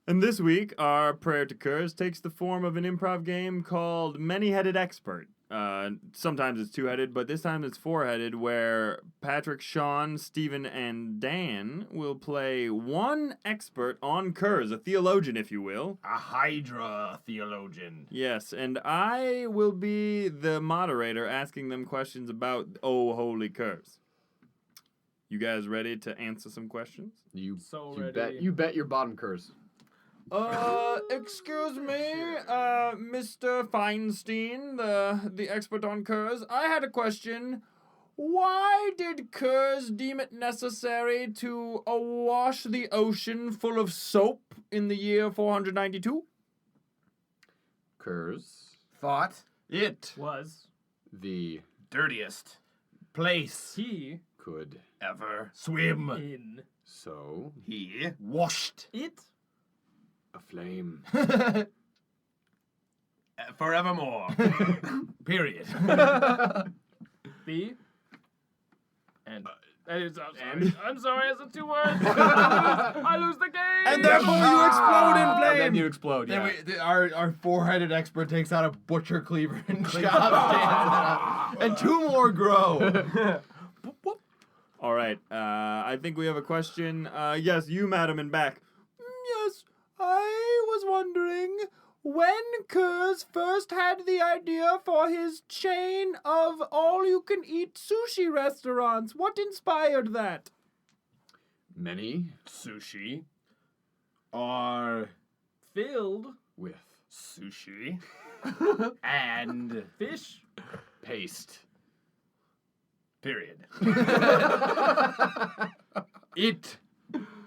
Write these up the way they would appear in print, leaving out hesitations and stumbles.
And this week, our Prayer to Curse takes the form of an improv game called Many-Headed Expert. Sometimes it's two-headed, but this time it's four-headed, where Patrick, Sean, Steven, and Dan will play one expert on curse, a theologian, if you will. A Hydra theologian. Yes, and I will be the moderator asking them questions about Oh Holy Curse. You guys ready to answer some questions? You ready. You bet your bottom curse. Excuse me, Mr. Feinstein, the expert on curse. I had a question. Why did Curse deem it necessary to awash the ocean full of soap in the year 492? Curse Thought it Was the dirtiest place he could ever swim. in so He washed it? a flame. forevermore. Period. The and I'm sorry, it's 2 words. I lose the game. And therefore you explode in And flame. then you explode. Then Yeah. our four-headed expert takes out a butcher cleaver and chops it, and 2 more grow. All right, I think we have a question. Yes, you, madam, in back. Yes, I was wondering when Curse first had the idea for his chain of all-you-can-eat sushi restaurants. What inspired that? Many Sushi are Filled with sushi and fish paste. period. It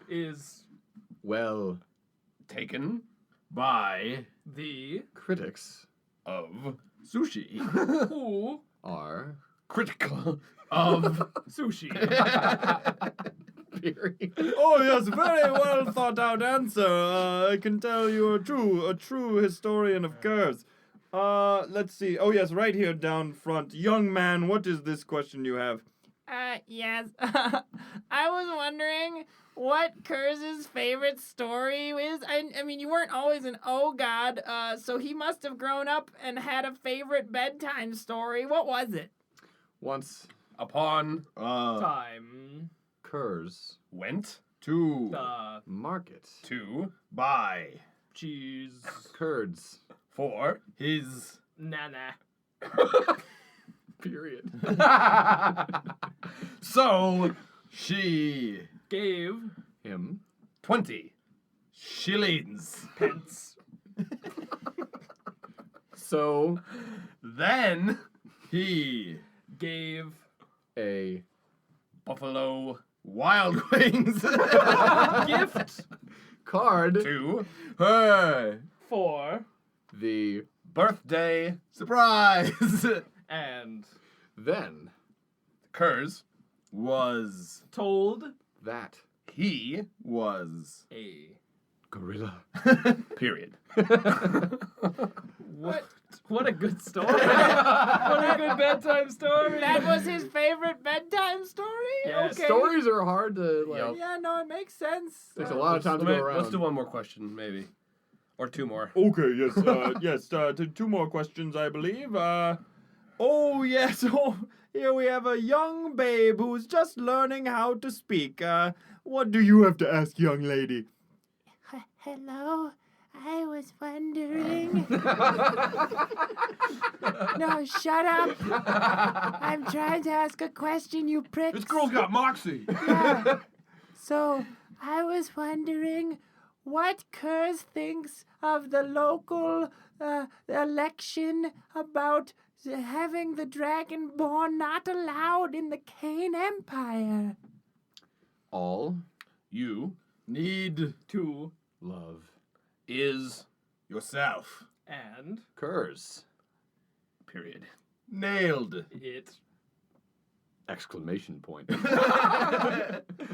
is well Taken by the critics of sushi who are critical of sushi. period. Oh, yes, very well thought out answer. I can tell you're a true historian of Curse. Let's see. Oh, yes, right here down front. Young man, what is this question you have? Yes. I was wondering what Curse's favorite story is. I mean, you weren't always an oh god, so he must have grown up and had a favorite bedtime story. What was it? Once upon Time Curse went to the market to buy cheese curds. for his nana. Period. so she Gave Him 20 shillings. pence. so Then he Gave a Buffalo Wild Wings gift card to her for the birthday surprise. and then Curse was told that he was a gorilla. period. what a good story. What a good bedtime story. That was his favorite bedtime story? Yes. Okay. Stories are hard to like. Yep. Yeah, no, it makes sense. Takes a lot of time to go around. Let's do one more question, maybe. Or 2 more. Okay, yes, yes, 2 more questions, I believe. Oh, yes, oh, here we have a young babe who's just learning how to speak. What do you have to ask, young lady? Hello? I was wondering. No, shut up. I'm trying to ask a question, you pricks. This girl's got moxie. Yeah. So, I was wondering what Curse thinks of the local election about having the Dragonborn not allowed in the Kain Empire. All You need To love is yourself. and Curse. Period. Nailed. it. Exclamation point.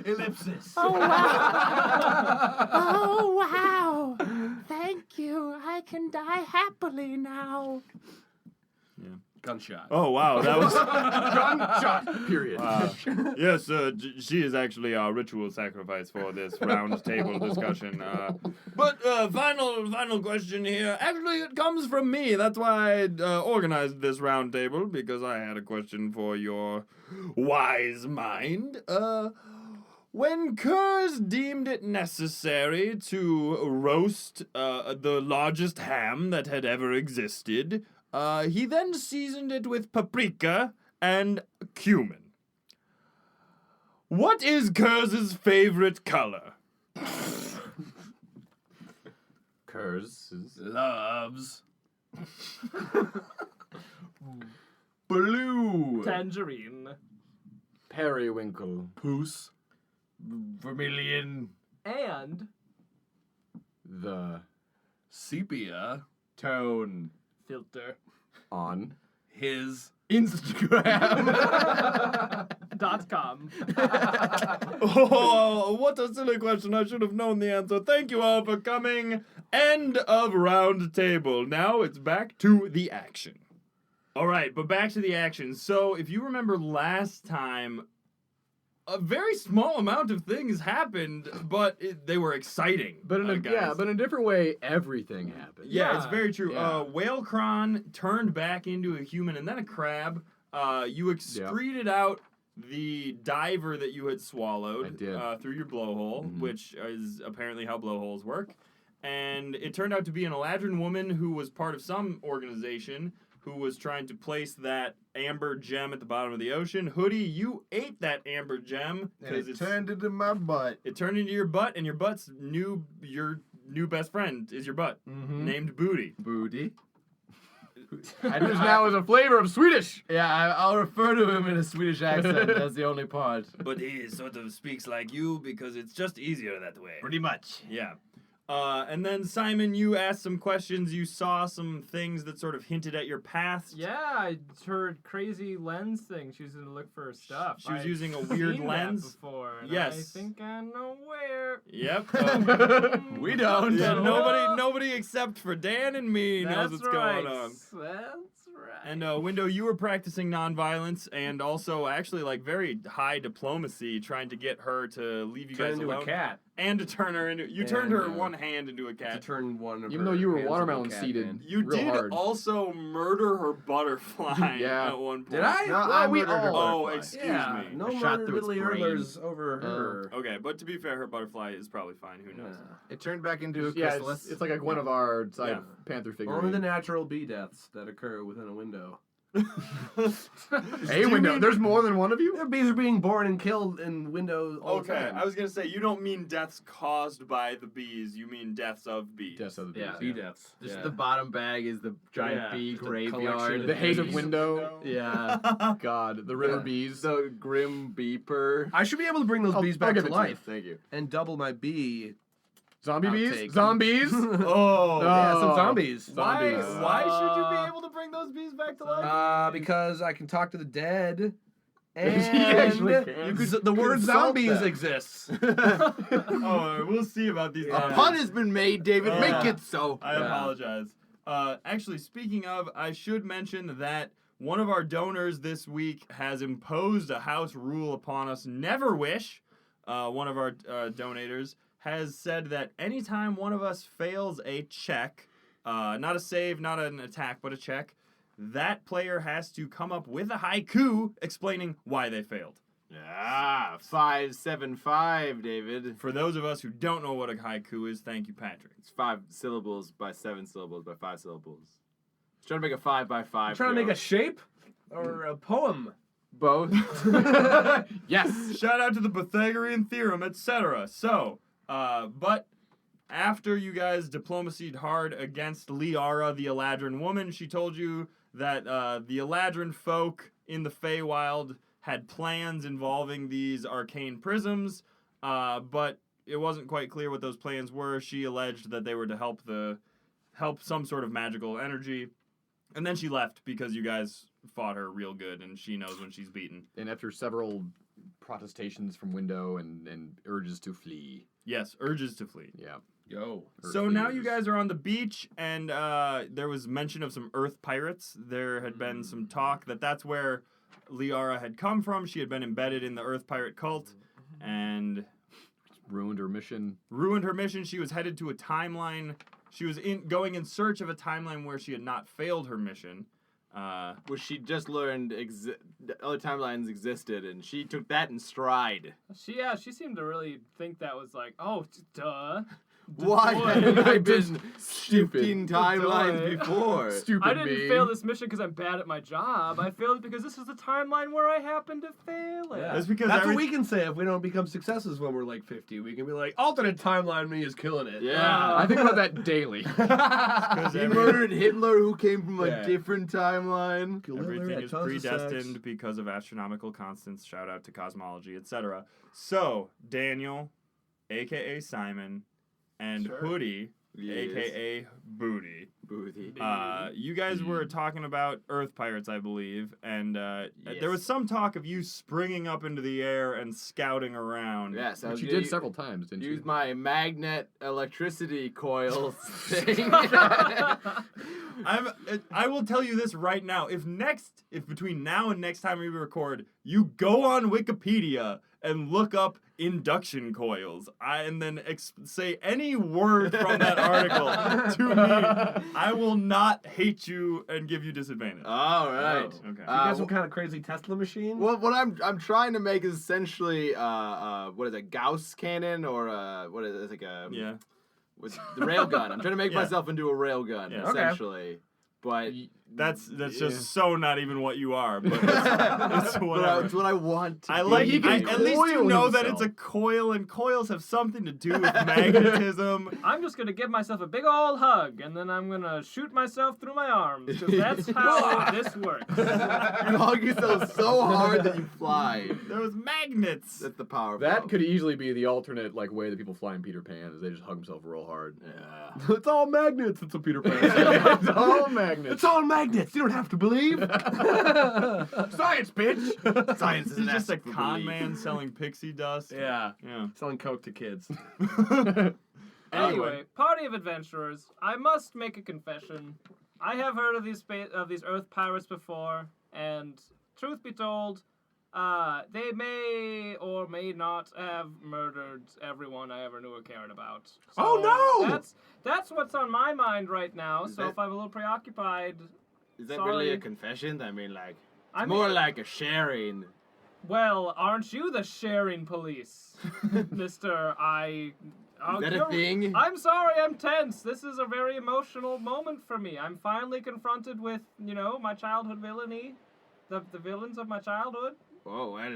Ellipsis. Oh, wow. Oh, wow. Thank you. I can die happily now. Gunshot. Oh wow, that was. Gunshot. Period. Yes, she is actually our ritual sacrifice for this round table discussion. But final question here. Actually, it comes from me. That's why I organized this round table, because I had a question for your wise mind. When Kurz deemed it necessary to roast the largest ham that had ever existed, he then seasoned it with paprika and cumin. What is Kurz's favorite color? Kurz. Loves. Blue. Tangerine. Periwinkle. Poos. Vermilion. And The Sepia. Tone. filter. on. His. .com. Oh, what a silly question. I should have known the answer. Thank you all for coming. End of round table. Now it's back to the action. All right, but back to the action. So if you remember last time, a very small amount of things happened, but they were exciting. But in a guys. but in a different way, everything happened. Yeah, it's Yeah. very true. Yeah. Whalekron turned back into a human and then a crab. You excreted out the diver that you had swallowed I did. through your blowhole, Mhm. which is apparently how blowholes work. And it turned out to be an Eladrin woman who was part of some organization who was trying to place that amber gem at the bottom of the ocean. Hoodie, you ate that amber gem And because it turned into my butt. it turned into your butt, and your butt's your new best friend is your butt, Mm-hmm. named Booty. Booty. Which now is a flavor of Swedish. Yeah, I'll refer to him in a Swedish accent. That's the only part. But he sort of speaks like you because it's just easier that way. Pretty much. Yeah. And then Simon, you asked some questions. You saw some things that sort of hinted at your past. Yeah, I heard crazy lens thing. She was gonna look for stuff. She was I've using a weird seen that lens. before. And Yes. I think I know where. Yep. We don't. Yeah, No. nobody except for Dan and me knows That's what's right. going on. That's right. And Window, you were practicing nonviolence and also actually like very high diplomacy, trying to get her to leave you Turn guys into alone. a cat. And to turn her into turned her one hand into a To cat. turn one of Even her though you were hands into a watermelon cat seeded. man. You real did hard. also murder her butterfly Yeah. at one point. Did I? No, Well, I we murdered her all. Oh, butterfly. excuse Yeah, me. no I shot murder through its diddly brain. hurlers over her. Okay, but to be fair, her butterfly is probably fine. Who knows? It turned back into a Yeah, chrysalis. it's like a Guinevere type Yeah. panther figure. Only the natural bee deaths that occur within a window. Hey, window. There's more than one of you. Their bees are being born and killed in windows all the Okay, time. I was gonna say you don't mean deaths caused by the bees. You mean deaths of bees. Deaths of the Yeah. bees, bee deaths. Just Yeah. the bottom bag is the giant Yeah. bee Just a graveyard. collection The of hated bees. window. Yeah. God, the river Yeah. bees. The grim beeper. I should be able to bring those I'll- bees I'll back give to it to you. life Thank you. and double my bee. Zombie bees. Outtake. Zombies. Oh. Yeah, some Oh. zombies. Why? Zombies. Why should you be able to bring those bees back to life? Because I can talk to the dead. He And actually can. you could, the word Consult zombies them. exists. Oh, we'll see about these. A pun has been made, David. Yeah. Make it so. I apologize. Actually, speaking of, I should mention that one of our donors this week has imposed a house rule upon us. Never Wish, one of our donators, has said that anytime one of us fails a check, not a save, not an attack, but a check, that player has to come up with a haiku explaining why they failed. Ah, 575, David. For those of us who don't know what a haiku is, thank you, Patrick. It's 5 syllables by 7 syllables by 5 syllables. Trying to make a 5 by 5. Trying to make a shape or a poem. both. Yes. Shout out to the Pythagorean theorem, etc. So, but after you guys diplomacied hard against Liara, the Eladrin woman, she told you that the Eladrin folk in the Feywild had plans involving these arcane prisms, but it wasn't quite clear what those plans were. She alleged that they were to help some sort of magical energy, and then she left because you guys fought her real good, and she knows when she's beaten. And after several protestations from Window and urges to flee. Yes, urges to flee. Yeah. Yo. So now you guys are on the beach, and there was mention of some Earth pirates. There had been some talk that that's where Liara had come from. She had been embedded in the Earth pirate cult, and Ruined her mission. She was headed to a timeline. She was going in search of a timeline where she had not failed her mission. Which she just learned other timelines existed, and she took that in stride. She seemed to really think that was like, oh, duh. Why Boy. hadn't I been Stupid. shifting timelines Boy. before? Stupid I didn't me. fail this mission because I'm bad at my job. I failed because this is the timeline where I happen to fail it. Yeah. That's because That's what we can say if we don't become successes when we're like 50. We can be like, alternate timeline me is killing it. Yeah. I think about that daily. He murdered Hitler, who came from a Yeah. different timeline. Everything is predestined because of astronomical constants. Shout out to cosmology, etc. So, Daniel, a.k.a. Simon, and Sure. Hoodie, Yes. a.k.a. Booty. Booty. You guys were talking about Earth pirates, I believe, and Yes. there was some talk of you springing up into the air and scouting around. Yes, I Which was you gonna did several times, didn't use you? my magnet electricity coils thing. I will tell you this right now. If between now and next time we record, you go on Wikipedia and look up induction coils, and then say any word from that article to me, I will not hate you and give you disadvantage. All right. Oh, okay. You got some kind of crazy Tesla machine? Well, what I'm trying to make is essentially what is it, Gauss cannon or what is it, like a Yeah. with the railgun. I'm trying to make Yeah. myself into a railgun Yeah. Okay. essentially, but That's Yeah. just so not even what you are, but it's but whatever. it's what I want to I be. like. He can At least you coil know that it's a himself. coil, and coils have something to do with magnetism. I'm just gonna give myself a big ol' hug, and then I'm gonna shoot myself through my arms, because that's how this works. You hug yourself so hard that you fly. There was magnets. That's the power. of That love. could easily be the alternate way that people fly in Peter Pan, is they just hug themselves real hard. Yeah. It's all magnets. It's a Peter Pan. It's all magnets. It's all magnets. You don't have to believe. Science, bitch. Science is He's an just a aspect for con belief. man selling pixie dust. Yeah. Yeah. Selling coke to kids. Anyway, party of adventurers, I must make a confession. I have heard of these Earth pirates before, and truth be told, they may or may not have murdered everyone I ever knew or cared about. So Oh, no! That's what's on my mind right now. Is So that- if I'm a little preoccupied, Is that Sorry. really a confession? I mean, like, it's I more mean- like a sharing. well, aren't you the sharing police, Mister? Is that a thing? I'm sorry, I'm tense. This is a very emotional moment for me. I'm finally confronted with, my childhood villainy, the villains of my childhood. Oh well,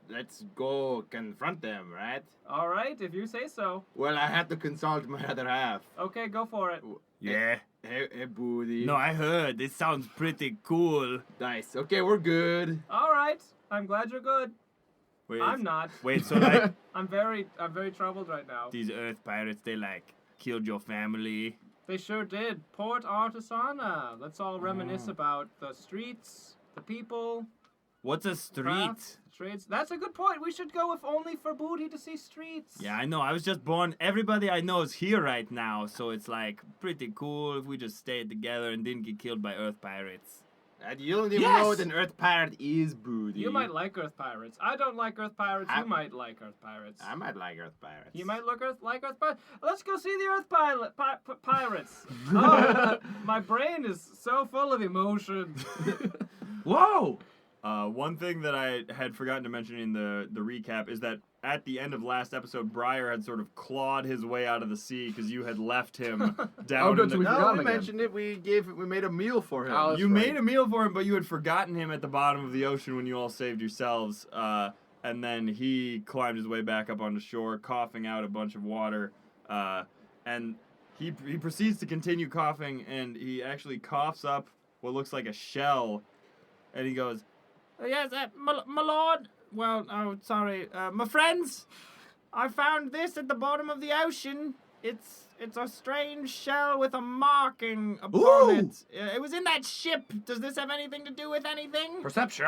let's go confront them, right? All right, if you say so. Well, I had to consult my other half. Okay, go for it. Yeah. Hey, Booty. No, I heard. This sounds pretty cool. Nice. Okay, we're good. All right, I'm glad you're good. Wait, I'm not. Wait, so like I'm very troubled right now. these Earth pirates, they like killed your family. They sure did. Port Artisana. Let's all reminisce about the streets, the people, What's a street? craft, trades. That's a good point. We should go if only for booty to see streets. Yeah, I know. I was just born. Everybody I know is here right now, so it's like pretty cool if we just stayed together and didn't get killed by Earth pirates. You don't even Yes! know what an Earth pirate is, Booty. You might like Earth Pirates. I don't like Earth Pirates. I- You might like Earth Pirates. I might like Earth pirates. You might like Earth Pirates. Let's go see the Earth Pirates. Oh, my brain is so full of emotion. Whoa! One thing that I had forgotten to mention in the recap is that at the end of last episode, Briar had sort of clawed his way out of the sea because you had left him down. Oh, good, in so the, we No, forgot we him again. mentioned it. We made a meal for him. Oh, that's you right. made a meal for him, but you had forgotten him at the bottom of the ocean when you all saved yourselves. And then he climbed his way back up onto shore, coughing out a bunch of water. And he proceeds to continue coughing, and he actually coughs up what looks like a shell. And he goes, Yes, my lord. Well, oh, sorry. My friends, I found this at the bottom of the ocean. It's a strange shell with a marking upon Ooh! it. It was in that ship. Does this have anything to do with anything? Perception.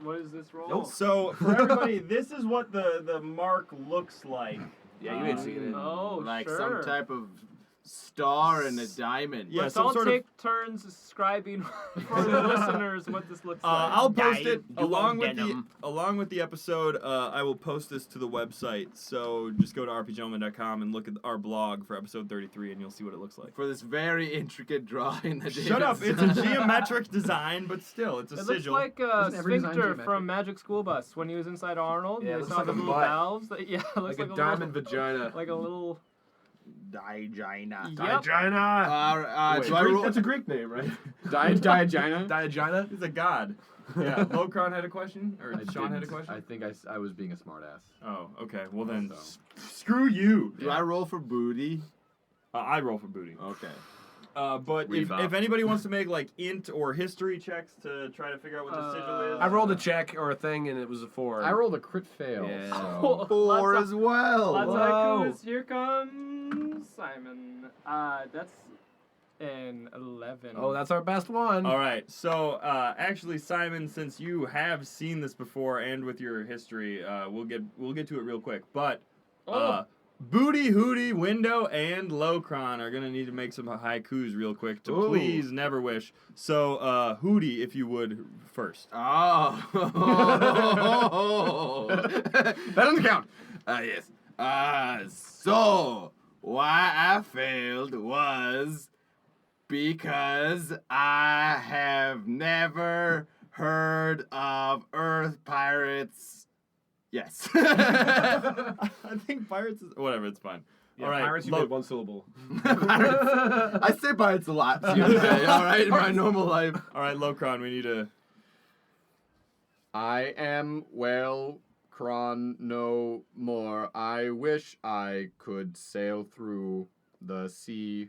What is this roll? Nope. So, for everybody, this is what the mark looks like. Yeah, you ain't seen it. Oh, Like sure. some type of star and a diamond. Yeah, Let's some all sort of- take turns describing for the listeners what this looks like. I'll post it You along won't with get 'em. along with the episode. I will post this to the website. So just go to rpgentleman.com and look at our blog for episode 33, and you'll see what it looks like. For this very intricate drawing that Shut up! It's a geometric design, but still, it's a It looks sigil. like Isn't every design Sphincter geometric? from Magic School Bus when he was inside Arnold. Yeah, it they looks saw like the a little butt. valves. It looks Like like a diamond vagina. like a little. Digina. Yep. Vagina. So I roll. That's a Greek name, right? Diagina? Diagina. He's a god. Yeah, Locron had a question, or Sean had a question. I think I was being a smartass. Oh, okay. Well then, So. screw you. Do I roll for booty? I roll for booty. Okay. But Reebok. if anybody wants to make like int or history checks to try to figure out what the sigil is, I rolled a check or a thing and it was a 4. I rolled a crit fail. Yeah. So. 4 Lots as well. Lots of Whoa. haikus. Here comes Simon. That's an 11. Oh, that's our best one. All right. So actually, Simon, since you have seen this before and with your history, we'll get to it real quick. But Booty, Hootie, Window, and Locron are gonna need to make some haikus real quick to Ooh. please never wish. So Hootie, if you would first. Oh. That doesn't count. Yes. So, why I failed was because I have never heard of Earth pirates. Yes. I think pirates is whatever. It's fine. Yeah, All right. Pirates, you made one syllable. Pirates. I say pirates a lot, TJ, all right, in my normal life. All right, Locron, we need to. I am well, Kron, no more. I wish I could sail through the sea.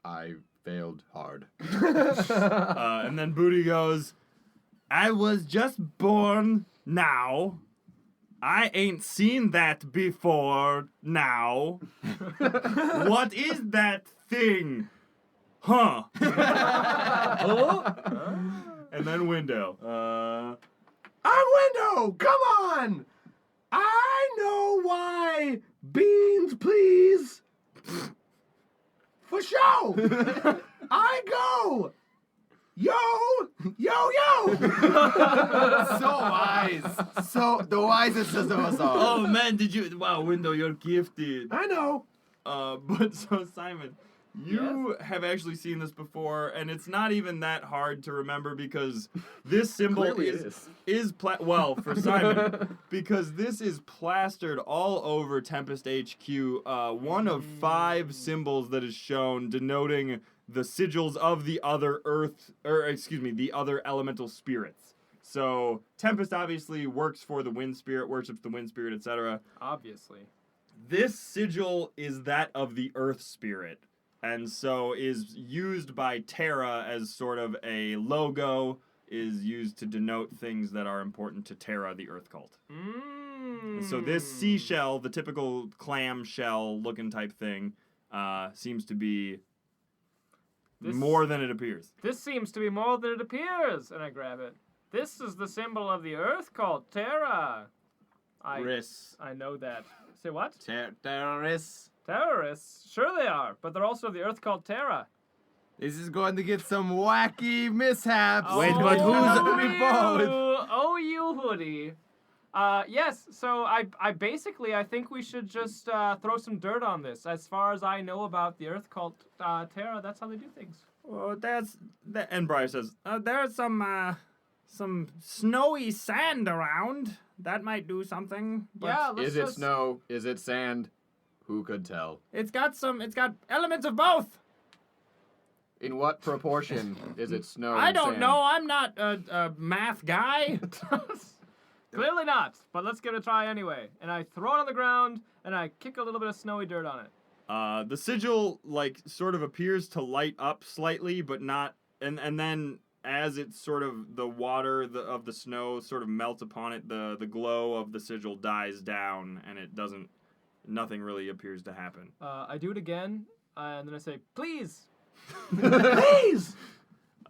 I failed hard. And then Booty goes, I was just born now. I ain't seen that before now. What is that thing? Huh? And then Window. I'm Window! Come on! I know why! Beans, please! For show! I go! Yo! Yo, yo! So wise. So, the wisest of us all. Oh man, wow, Window, you're gifted. I know. But so Simon, you have actually seen this before, and it's not even that hard to remember because this symbol Clearly it is well for Simon because this is plastered all over Tempest HQ. One of 5 symbols that is shown denoting the sigils of the other the other elemental spirits. So Tempest obviously works for the wind spirit, worships the wind spirit, etc. Obviously. This sigil is that of the earth spirit, and so is used by Terra as sort of a logo, is used to denote things that are important to Terra, the earth cult. And so this seashell, the typical clam shell looking type thing, seems to be more than it appears. This seems to be more than it appears, and I grab it. This is the symbol of the Earth called Terra. I know that. Say what? Terrorists. Terrorists? Sure they are, but they're also the Earth called Terra. This is going to get some wacky mishaps. Wait, but who's- Oh, you hoodie. Yes, so I basically, I think we should just throw some dirt on this. As far as I know about the Earth cult Terra, that's how they do things. Well, and Briar says, there's some snowy sand around. That might do something. But Yeah, let's Is it just... snow? Is it sand? Who could tell? It's got elements of both. In what proportion is it snow? I and don't sand? know. I'm not a math guy. Clearly not, but let's give it a try anyway. And I throw it on the ground, and I kick a little bit of snowy dirt on it. the sigil sort of appears to light up slightly, but not. And then as it's sort of the water of the snow sort of melts upon it, the glow of the sigil dies down, and it doesn't. Nothing really appears to happen. I do it again, and then I say, please. Please!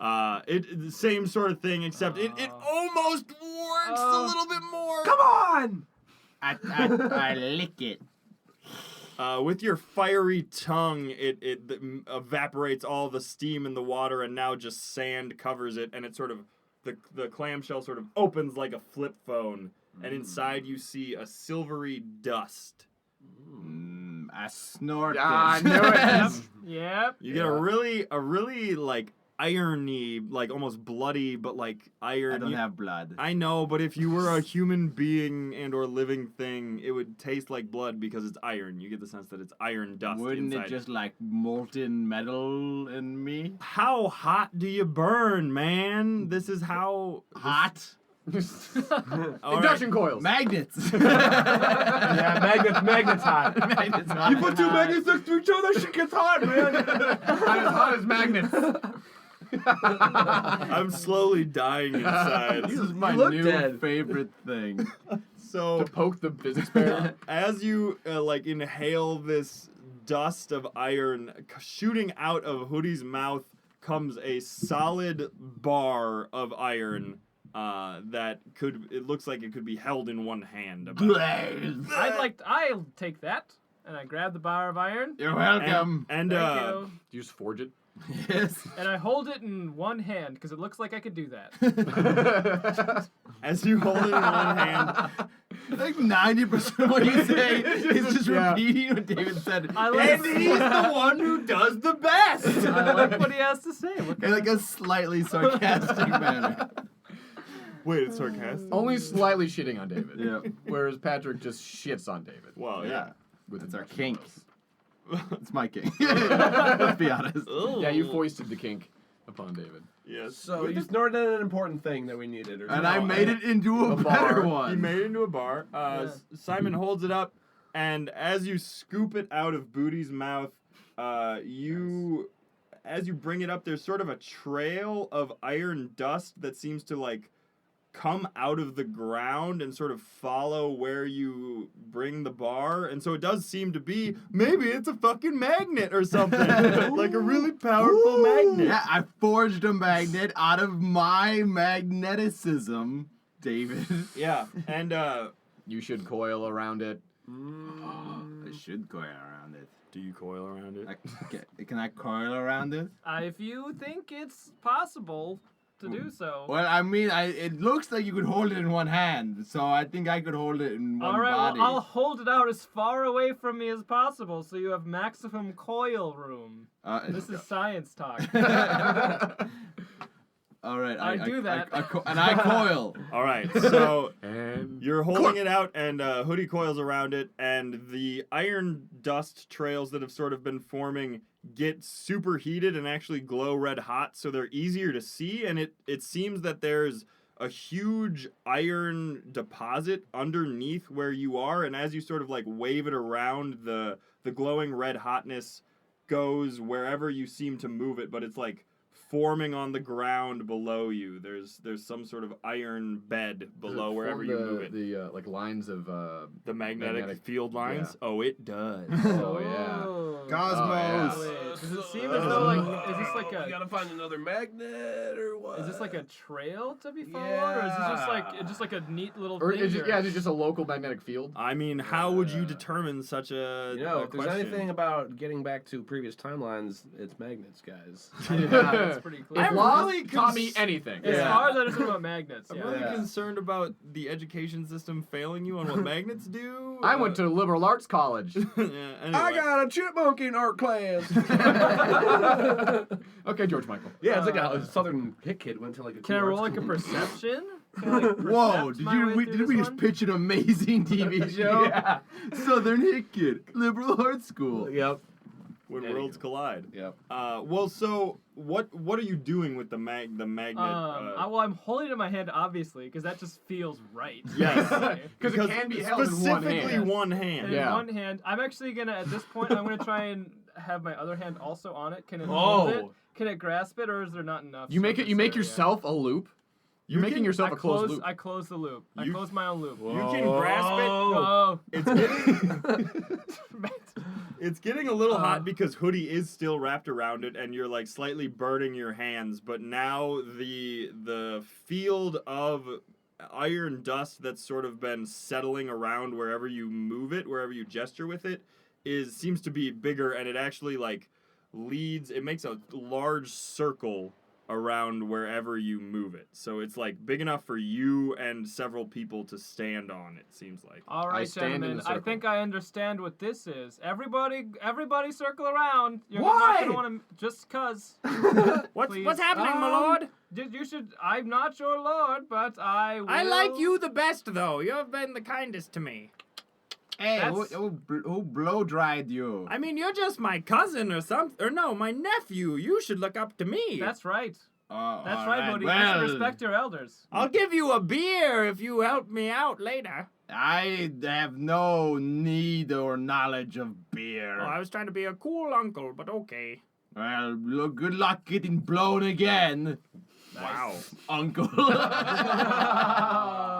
The same sort of thing, except it almost works a little bit more. Come on! I lick it. With your fiery tongue, it evaporates all the steam in the water, and now just sand covers it, and it sort of the clamshell sort of opens like a flip phone, and inside you see a silvery dust. I snort. I knew Yep. it. Yep. You get a really like irony, like almost bloody, but like iron. I don't have blood. I know, but if you were a human being and or living thing, it would taste like blood because it's iron. You get the sense that it's iron dust. Wouldn't inside. it just like molten metal in me? How hot do you burn, man? This is how Hot. All Induction coils. Magnets. Yeah, magnets hot. Magnets. hot. You put two magnets next to each other, that shit gets hot, man. Not as hot as magnets. I'm slowly dying inside. This is my You look new dead. favorite thing. So To poke the physics bear. as you like inhale this dust of iron, shooting out of Hoodie's mouth comes a solid bar of iron that it looks like it could be held in one hand. I'll take that, and I grab the bar of iron. You're welcome. And Thank you. Do you just forge it? Yes. And I hold it in one hand because it looks like I could do that. as you hold it in one hand, Like 90% of what you say is just repeating what David said. I like, and he's the one who does the best. I like what he has to say. What In can like a slightly sarcastic manner. Wait, it's sarcastic. Only slightly shitting on David. Yeah. Whereas Patrick just shits on David. Well, yeah. With That's our induction kink. coils. It's my king. Let's be honest. Yeah, you foisted the kink upon David. Yes. So you snorted an important thing that we needed. Or And I made it into a A better bar. one. He made it into a bar. Simon holds it up, and as you scoop it out of Booty's mouth, as you bring it up, there's sort of a trail of iron dust that seems to like come out of the ground and sort of follow where you bring the bar. And so it does seem to be, maybe it's a fucking magnet or something. Like a really powerful magnet. Yeah, I forged a magnet out of my magneticism, David. Yeah, and You should coil around it. I should coil around it. do you coil around it? Can I coil around it? if you think it's possible to do so. Well, I mean, it looks like you could hold it in one hand, so I think I could hold it in one All right, body. well, I'll hold it out as far away from me as possible so you have maximum coil room. This is science talk. All right, I do that. and I coil. All right, so And you're holding it out, and Hoodie coils around it, and the iron dust trails that have sort of been forming get superheated and actually glow red hot, so they're easier to see, and it seems that there's a huge iron deposit underneath where you are, and as you sort of like wave it around, the glowing red hotness goes wherever you seem to move it, but it's like forming on the ground below you. There's some sort of iron bed below wherever you move it. The like lines of The magnetic field lines? yeah. Oh, it does. Oh yeah. Cosmos. Wait, does it seem as though like is this like We gotta find another magnet or what? is this like a trail to be followed, or is this just like a neat little Or thing? is it, yeah, is it just a local magnetic field? I mean, how would you determine such a, You know, a if there's question? anything about getting back to previous timelines, it's magnets, guys. Yeah, that's pretty clear. If I'm laws really taught me anything. As Yeah. far as I understand about magnets, I'm yeah. really Yeah. concerned about the education system failing you on what magnets do. I went to liberal arts college. yeah, anyway. I got a chipmunk in art class. Okay, George Michael. Yeah, it's like a southern hick kid went to like a. Can I cool roll art like a school. perception? Can I, like, Whoa! percept Did my way through did this we just one? pitch an amazing TV show? Yeah. Southern Hick Kid, Liberal Arts School. Yep. When There you worlds go. collide. Yep. Well, so what are you doing with the magnet? Well, I'm holding it in my hand, obviously, because that just feels right. Yes. Because it can be held in one specifically hand. one And hand. Yeah. in one hand, I'm actually gonna at this point I'm gonna try and have my other hand also on it. Can it hold it? Can it grasp it, or is there not enough? You make it. You make surface area? yourself a loop. You're You making can- yourself I a closed close, loop. I close the loop. I You- close my own loop. You can grasp it. Oh. It's getting it's getting a little hot because Hoodie is still wrapped around it, and you're like slightly burning your hands. But now the field of iron dust that's sort of been settling around wherever you move it, wherever you gesture with it, seems to be bigger, and it actually like leads. It makes a large circle around wherever you move it. So it's like big enough for you and several people to stand on. It seems like. All right, stand in gentlemen. the I circle. think I understand what this is. Everybody, circle around. You're Why? not gonna want to just cause. What's Please. happening, my lord? You should. I'm not your lord, but I will. I like you the best, though. You've been the kindest to me. Hey, That's- who blow dried you? I mean, you're just my cousin or something. Or no, my nephew. You should look up to me. That's right. Oh, That's all right, Moody. You Well, should respect your elders. I'll give you a beer if you help me out later. I have no need or knowledge of beer. Oh, I was trying to be a cool uncle, but okay. Well, look, good luck getting blown again, Wow. uncle.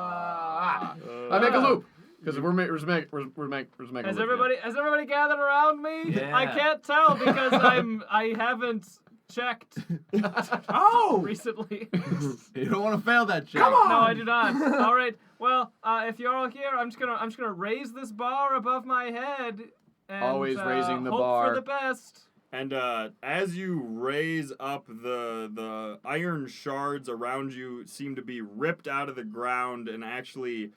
I make a loop because we're making Has a loop. everybody gathered around me? Yeah. I can't tell because I haven't checked Oh! recently. You don't want to fail that check. Come on! No, I do not. All right. Well, if you're all here, I'm just gonna raise this bar above my head. And, Always raising the hope bar. for the best. And as you raise up, the iron shards around you seem to be ripped out of the ground and actually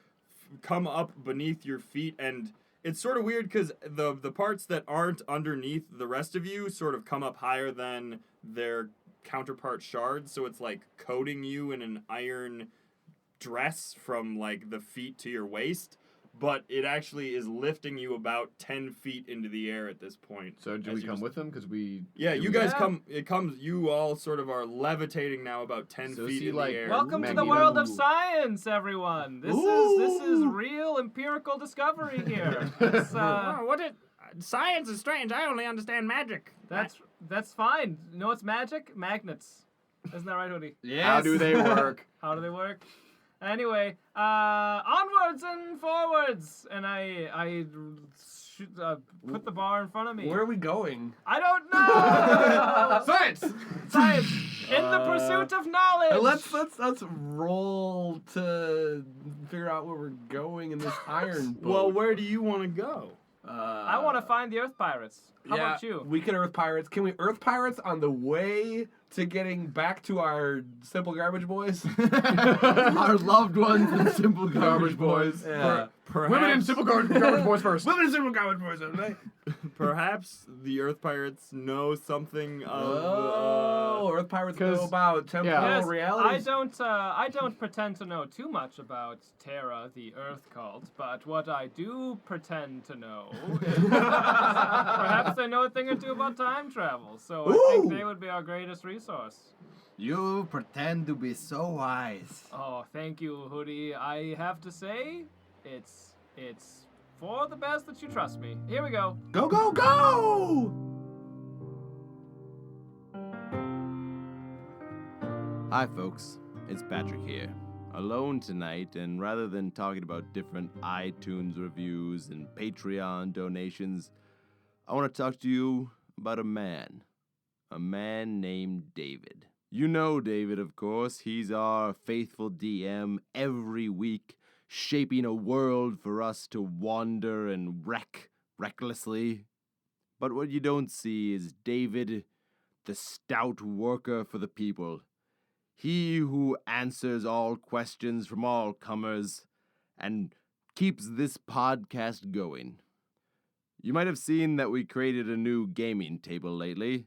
come up beneath your feet. And it's sort of weird because the parts that aren't underneath the rest of you sort of come up higher than their counterpart shards. So it's like coating you in an iron dress from like the feet to your waist. But it actually is lifting you about 10 feet into the air at this point. So do as we you come just- with them? Because we. Yeah, do you we- guys Yeah. you all sort of are levitating now about 10 So feet see, in like, the air. Welcome to the Magneto. world of science, everyone. This is real empirical discovery here. It's, Oh, what it? Science is strange. I only understand magic. that's fine. You know what's magic? Magnets. Isn't that right, Hoodie? Yes. How do they work? How do they work? Anyway, onwards and forwards, and I put the bar in front of me. Where are we going? I don't know. Science! Science in the pursuit of knowledge. Let's roll to figure out where we're going in this iron boat. Well, where do you want to go? I want to find the Earth Pirates. How about you? We can Earth Pirates. Can we Earth Pirates on the way to getting back to our simple garbage boys? Our loved ones and simple garbage boys. Yeah. Perhaps, Women in simple garbage boys first. Women and simple garbage boys, don't they? perhaps the Earth Pirates know something of. Oh, Earth Pirates know 'cause- about temporal Yes, realities. I don't pretend to know too much about Terra, the Earth cult, but what I do pretend to know is perhaps they know a thing or two about time travel. So I think Ooh. they would be our greatest resource. You pretend to be so wise. Oh, thank you, Hoodie. I have to say, it's for the best that you trust me. Here we go. Go, go, go! Hi, folks. It's Patrick here. Alone tonight, and rather than talking about different iTunes reviews and Patreon donations, I want to talk to you about a man. A man named David. You know David, of course. He's our faithful DM every week, shaping a world for us to wander and wreck recklessly. But what you don't see is David, the stout worker for the people. He who answers all questions from all comers and keeps this podcast going. You might have seen that we created a new gaming table lately.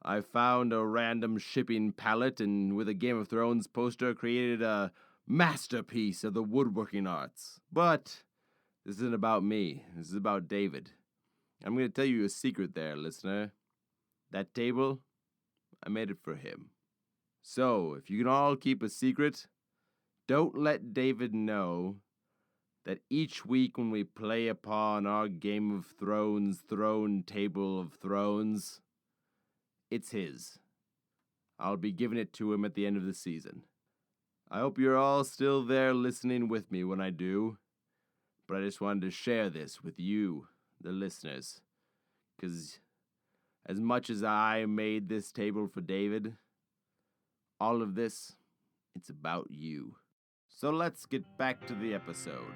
I found a random shipping pallet and with a Game of Thrones poster created a masterpiece of the woodworking arts. But this isn't about me. This is about David. I'm going to tell you a secret there, listener. That table, I made it for him. So, if you can all keep a secret, don't let David know that each week when we play upon our Game of Thrones throne table of thrones, it's his. I'll be giving it to him at the end of the season. I hope you're all still there listening with me when I do, but I just wanted to share this with you, the listeners, because as much as I made this table for David, all of this, it's about you. So let's get back to the episode.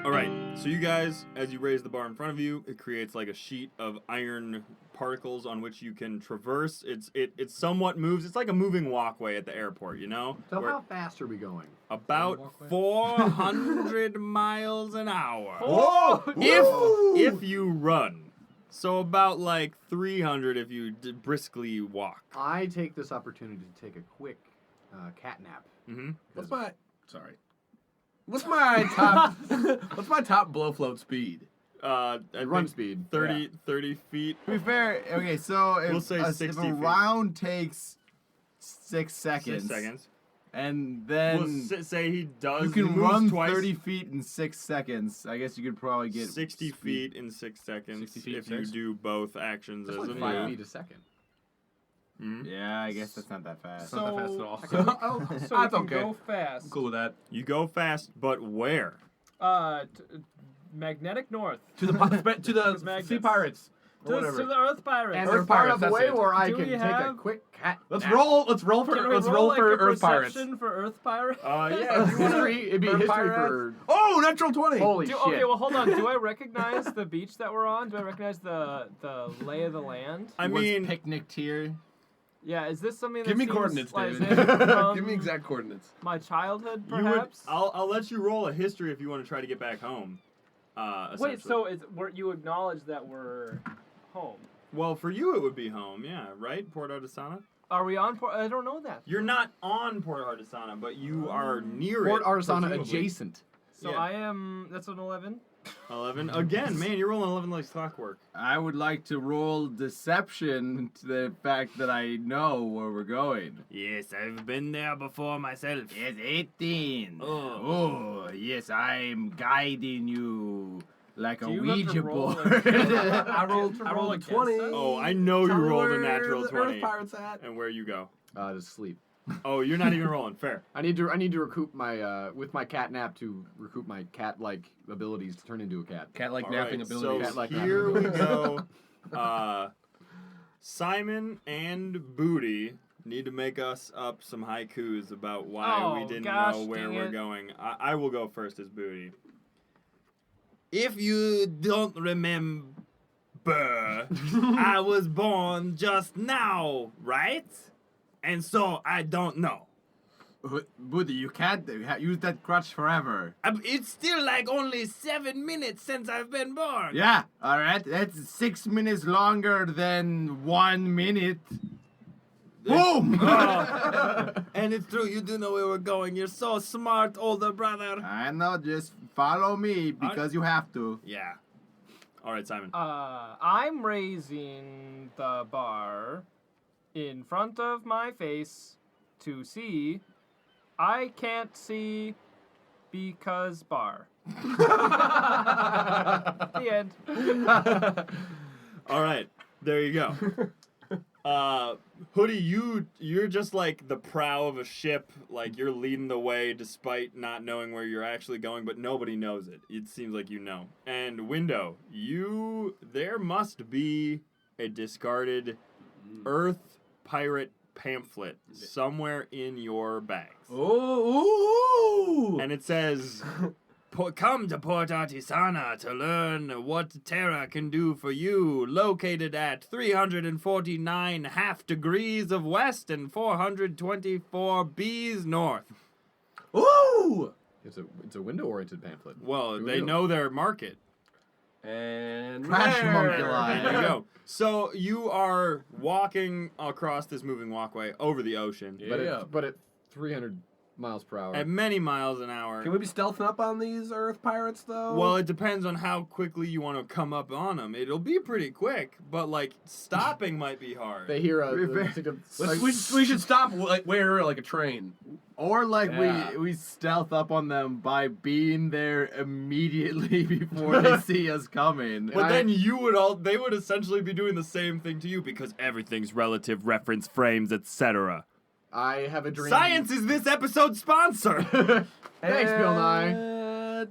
All right, so you guys, as you raise the bar in front of you, it creates like a sheet of iron particles on which you can traverse. It somewhat moves. It's like a moving walkway at the airport, you know? So Where how fast are we going? about 400 miles an hour. Whoa! If you run. So about like 300 if you briskly walk. I take this opportunity to take a quick cat nap. Mm-hmm. What's my top? What's my top blow float speed? I Run think speed. 30 feet. To be fair, okay, so if, We'll say if 60 a feet. round takes 6 seconds, 6 seconds. and We'll then say he does. you he can moves run twice. 30 feet in 6 seconds, I guess you could probably get 60 speed. feet in 6 seconds 60 feet if in you six? do both actions That's as like a 5 move. feet a second. Mhm. Yeah, I guess that's not that fast. It's not that fast at all. So we That's can okay. go fast. I'm cool with that. You go fast, but where? Magnetic north. To the Magnets. sea pirates. To Or whatever. the Earth Pirates. And Earth there's part Pirates, of the that's way it. where I Do can we take a have- quick cat Let's nap. roll. Let's roll for. Can we Let's roll roll like for a Earth pirates. perception for Earth Pirates? Yeah. if you wanna- History. It'd be Earth history pirates. for. Oh, natural 20. Holy shit. Okay, well, hold on. Do I recognize the beach that we're on? Do I recognize the lay of the land? I What's mean, picnic tier? Yeah, is this something that Give me seems coordinates, like David. from Give me exact coordinates. my childhood, you would. perhaps? I'll let you roll a history if you want to try to get back home. Wait, essentially. so you acknowledge that we're home? Well, for you it would be home, yeah, right? Port Artisana. Are we on port? I don't know that. You're not on Port Artisana, but you are near Port it. Artisana presumably. adjacent. So Yeah. I am. That's an 11. 11 again, man. You're rolling 11 like clockwork. I would like to roll deception to the fact that I know where we're going. Yes, I've been there before myself. Yes, 18. Oh. Yes, I'm guiding you like Do a you have to Ouija roll board. I rolled roll a against 20. us? Oh, I know Tell you me rolled a where natural the 20. Earth pirates at. And where you go? To sleep. Oh, you're not even rolling. Fair. I need to recoup my with my cat nap to recoup my cat-like abilities to turn into a cat. Cat-like All napping right, abilities. So Cat-like here napping we go. Simon and Booty need to make us up some haikus about why we Oh, didn't gosh, know where dang we're it. going. I will go first as Booty. If you don't remember, I was born just now, right? And so I don't know. Buddy, you can't use that crutch forever. It's still like only 7 minutes since I've been born. Yeah, alright. That's 6 minutes longer than 1 minute. Boom! And it's true, you do know where we're going. You're so smart, older brother. I know, just follow me because you have to. Yeah. All right, Simon. I'm raising the bar in front of my face to see. I can't see because bar. The end. All right, there you go. Hoodie, you're just like the prow of a ship. Like you're leading the way despite not knowing where you're actually going, but nobody knows it. It seems like you know. And Window, there must be a discarded Earth pirate pamphlet somewhere in your bags. Ooh! And it says, come to Port Artisana to learn what Terra can do for you. Located at 349 half degrees of west and 424 B's north. Ooh! It's a window-oriented pamphlet. Well, Here we they go. know their market. And Crash there. homunculi. There you go. So you are walking across this moving walkway over the ocean Yeah. But at 300 miles per hour. at many miles an hour. Can we be stealthing up on these Earth pirates, though? Well, it depends on how quickly you want to come up on them. It'll be pretty quick, but like stopping might be hard. They hear a. we should stop like where like a train. Or like Yeah. we stealth up on them by being there immediately before they see us coming. But then they would essentially be doing the same thing to you because everything's relative, reference frames, etc. I have a dream. Science is this episode's sponsor. Thanks, Bill Nye.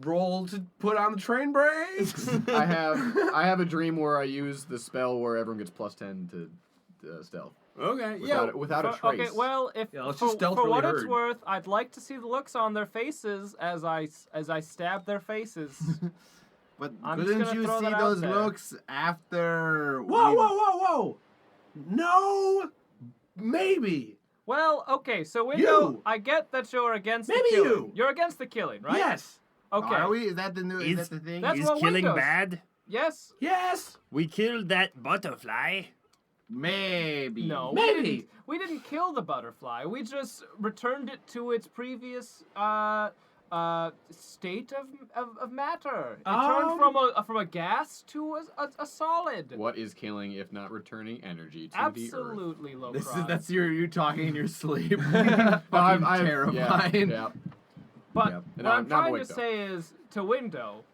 Roll to put on the train brakes. I have a dream where I use the spell where everyone gets +10 to stealth. Okay, Without a trace. Okay, well, if Yeah, let's for, just stealth for really what it's hard. worth, I'd like to see the looks on their faces as I stab their faces. But I'm just couldn't gonna you throw see that out those there. looks after? Whoa! No, maybe. Well, okay, so Window, You! I get that you're against Maybe the killing. you! You're against the killing, right? Yes. Okay. Are we? Is that the new? Is that the thing? That's Is what killing Windows. bad? Yes. Yes. We killed that butterfly. Maybe. No. Maybe. We didn't kill the butterfly. We just returned it to its previous state of matter. It turned from a gas to a solid. What is killing if not returning energy to the earth? Absolutely, Locron. That's you talking in your sleep. I'm Fucking terrifying. Yeah. But Yeah, and what I'm I'm not trying to Window. say is, to Window,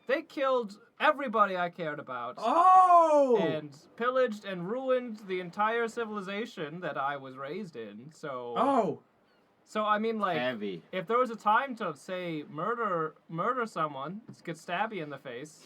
they killed everybody I cared about. Oh. And pillaged and ruined the entire civilization that I was raised in. So, Oh. so I mean, like, Heavy. if there was a time to say murder someone, get stabby in the face,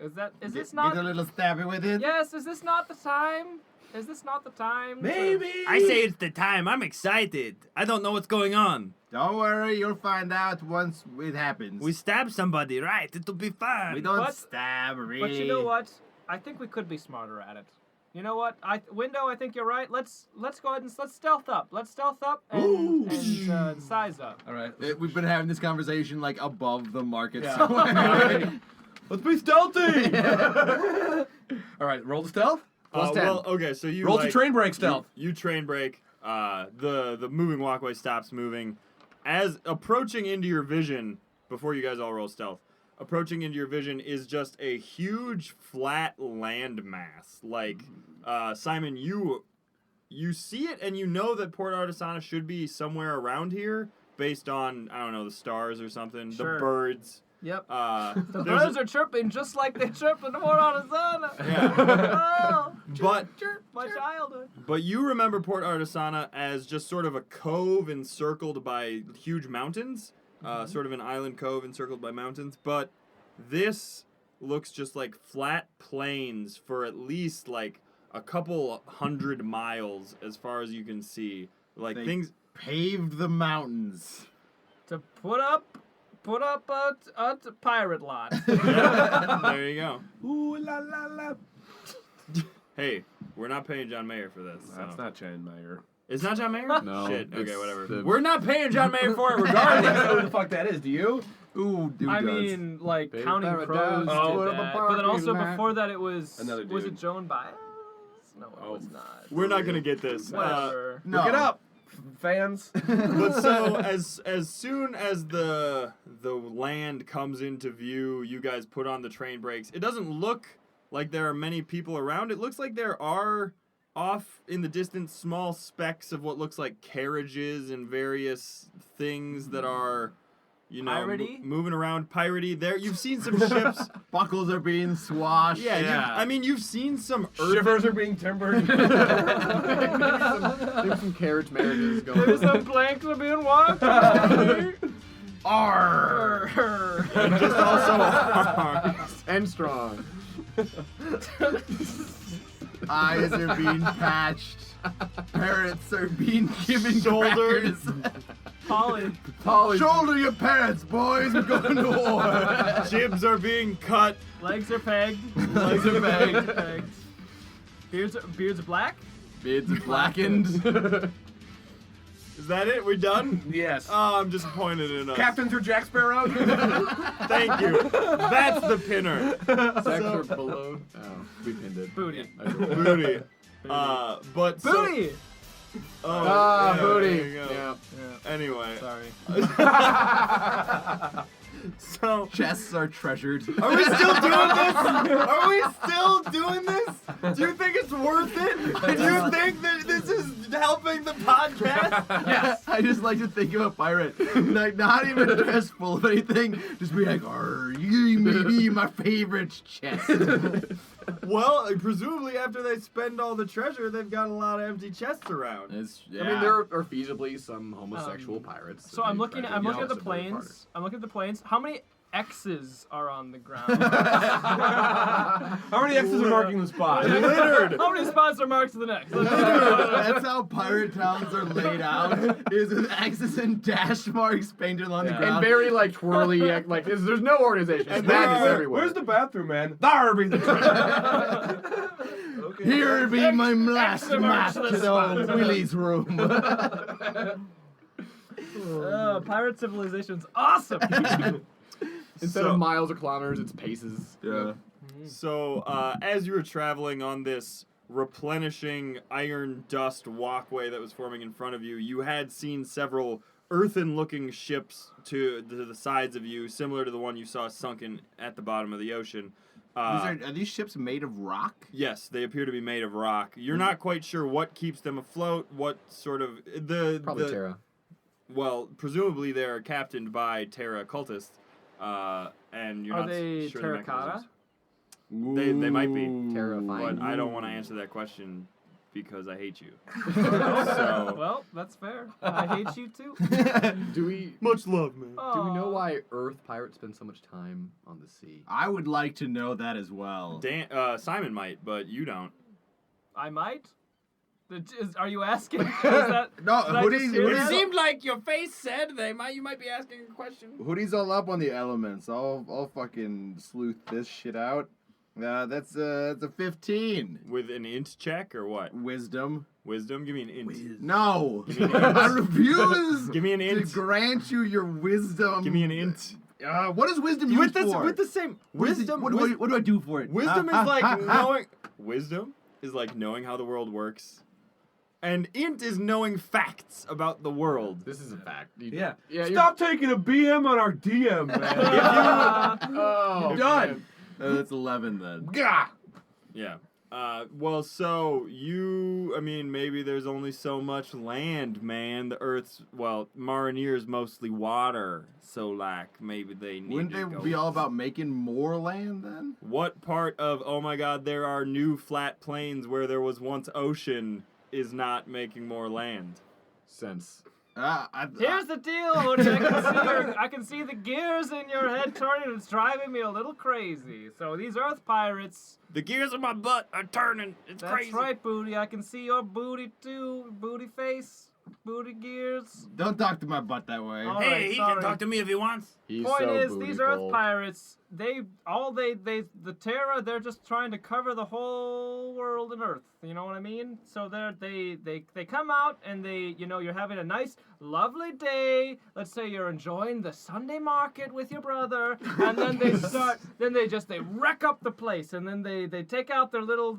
is this not? Get a little stabby with it. Yes, is this not the time? Is this not the time? to- Maybe. I say it's the time. I'm excited. I don't know what's going on. Don't worry, you'll find out once it happens. We stab somebody, right? It'll be fun. We don't But- stab, really. But you know what? I think we could be smarter at it. You know what? Window, I think you're right. Let's go ahead and let's stealth up. Let's stealth up Ooh. and size up. All right. We've been having this conversation like above the market Yeah. somewhere. Let's be stealthy. All right. Roll the stealth. Plus 10. Well, okay, so you Roll like, to train break stealth. You train break. The moving walkway stops moving. As approaching into your vision, before you guys all roll stealth, approaching into your vision is just a huge flat landmass. Like, Simon, you see it and you know that Port Artisana should be somewhere around here based on, I don't know, the stars or something, Sure. the birds. Yep. The The birds are chirping just like they chirp in the Port Artisana. Yeah. Oh, But my childhood. But you remember Port Artisana as just sort of a cove encircled by huge mountains, sort of an island cove encircled by mountains. But this looks just like flat plains for at least like a couple 100 miles as far as you can see. Like They- things. Paved the mountains. To put up a pirate lot. There you go. Ooh la la la. Hey, we're not paying John Mayer for this. so. That's not Chan Meyer. It's not John Mayer? No, Shit. Okay, it's whatever. the- We're not paying John Mayer for it I don't regardless. know who the fuck that is. Do you? Ooh, dude I does. mean, like Baby Counting Paradise, Crows oh, did that, but then also parking lot. before that it was Another was it dude. Joan Baez? No, it Oh. was not. We're not gonna get this. Whatever. no. Look it up, fans. But so as soon as the land comes into view, you guys put on the train brakes. It doesn't look like there are many people around. It looks like there are off in the distance small specks of what looks like carriages and various things that are, you know, Piratey? moving around. Piratey. There, you've seen some ships. Buckles are being swashed. Yeah, I mean, you've seen some Shivers are being timbered. There's some carriage marriages going There's on. some planks are being walked. Arr! just also. And strong. Eyes are being patched. Parrots are being given Shoulders. crackers. Polly, Shoulder your parrots, boys. We're going to war. Jibs are being cut. legs are pegged. Legs are pegged. pegged. Beards are black. Beards are blackened. Is that it? We done? Yes. Oh, I'm disappointed in us. Captains are Jack Sparrow. Thank you. That's the pinner. Sex or below. Oh, we pinned it. Booty. I don't know. Booty. But so- Booty. oh, Ah, yeah, booty. there you go. Yeah. Anyway. Sorry. So, Chests are treasured. are we still doing this? Are we still doing this? Do you think it's worth it? Do you think that this is helping the podcast? Yes. I just like to think of a pirate, like not even dressed full of anything, just be like, "Arr, you may be my favorite chest." Well, presumably after they spend all the treasure, they've got a lot of empty chests around. I mean, there are feasibly some homosexual pirates. So I'm looking at the planes. I'm looking at the planes. How many X's are on the ground? How many X's are marking the spot? Littered. How many spots are marked to the next? That's how pirate towns are laid out. Is with X's and dash marks painted on the And ground. very like twirly, like there's no organization. It's And madness there are- everywhere. Where's the bathroom, man? There be the Here be my last map marks to the the old Willie's room. Pirate civilization's awesome. Instead So- of miles or kilometers, it's paces. Yeah. So, as you were traveling on this replenishing iron dust walkway that was forming in front of you, you had seen several earthen-looking ships to the sides of you, similar to the one you saw sunken at the bottom of the ocean. Are these ships made of rock? Yes, they appear to be made of rock. You're not quite sure what keeps them afloat, what sort of... Probably Terra. Well, presumably they're captained by Terra cultists, and you're Are not they sure the terracotta? mechanisms. They might be. Terrifying. But I don't want to answer that question because I hate you. So, Well, that's fair. I hate you too. Do we much love, man. do we know why Earth pirates spend so much time on the sea? I would like to know that as well. Simon might, but you don't. I might? Are you asking? Is that, No, did I just hear It that? seemed like your face said you might be asking a question. Hoodie's all up on the elements. I'll fucking sleuth this shit out. That's a 15. With an int check or what? Wisdom. Wisdom? Give me an int. No, Give me an I int. refuse Give me an to int. grant you your wisdom. Give me an int. What is wisdom With used for? with the same What is it- wisdom. What do I do for it? Wisdom Ah, is like ah, ah, knowing. Wisdom is like knowing how the world works, and int is knowing facts about the world. This is a fact. Yeah. Yeah. Stop taking a BM on our DM, man. Oh, Done. That's 11 then. Gah! Yeah. Well, so I mean, maybe there's only so much land, man. The Earth's, Marinier's mostly water, so, like, maybe they need Wouldn't to they go. be all about making more land then? What part of, oh my god, there are new flat plains where there was once ocean is not making more land? Sense. Here's the deal, Odie. I can see the gears in your head turning. It's driving me a little crazy. So these Earth pirates. The gears of my butt are turning. It's That's crazy. right, Booty. I can see your booty too. Booty face. Booty gears. Don't talk to my butt that way. Oh. Hey, Alright, he sorry. can talk to me if he wants. He's Point so is, these Earth bootyful. pirates, the Terra, they're just trying to cover the whole world and Earth. You know what I mean? So they come out and you're having a nice, lovely day. Let's say you're enjoying the Sunday market with your brother, and then they wreck up the place, and then they take out their little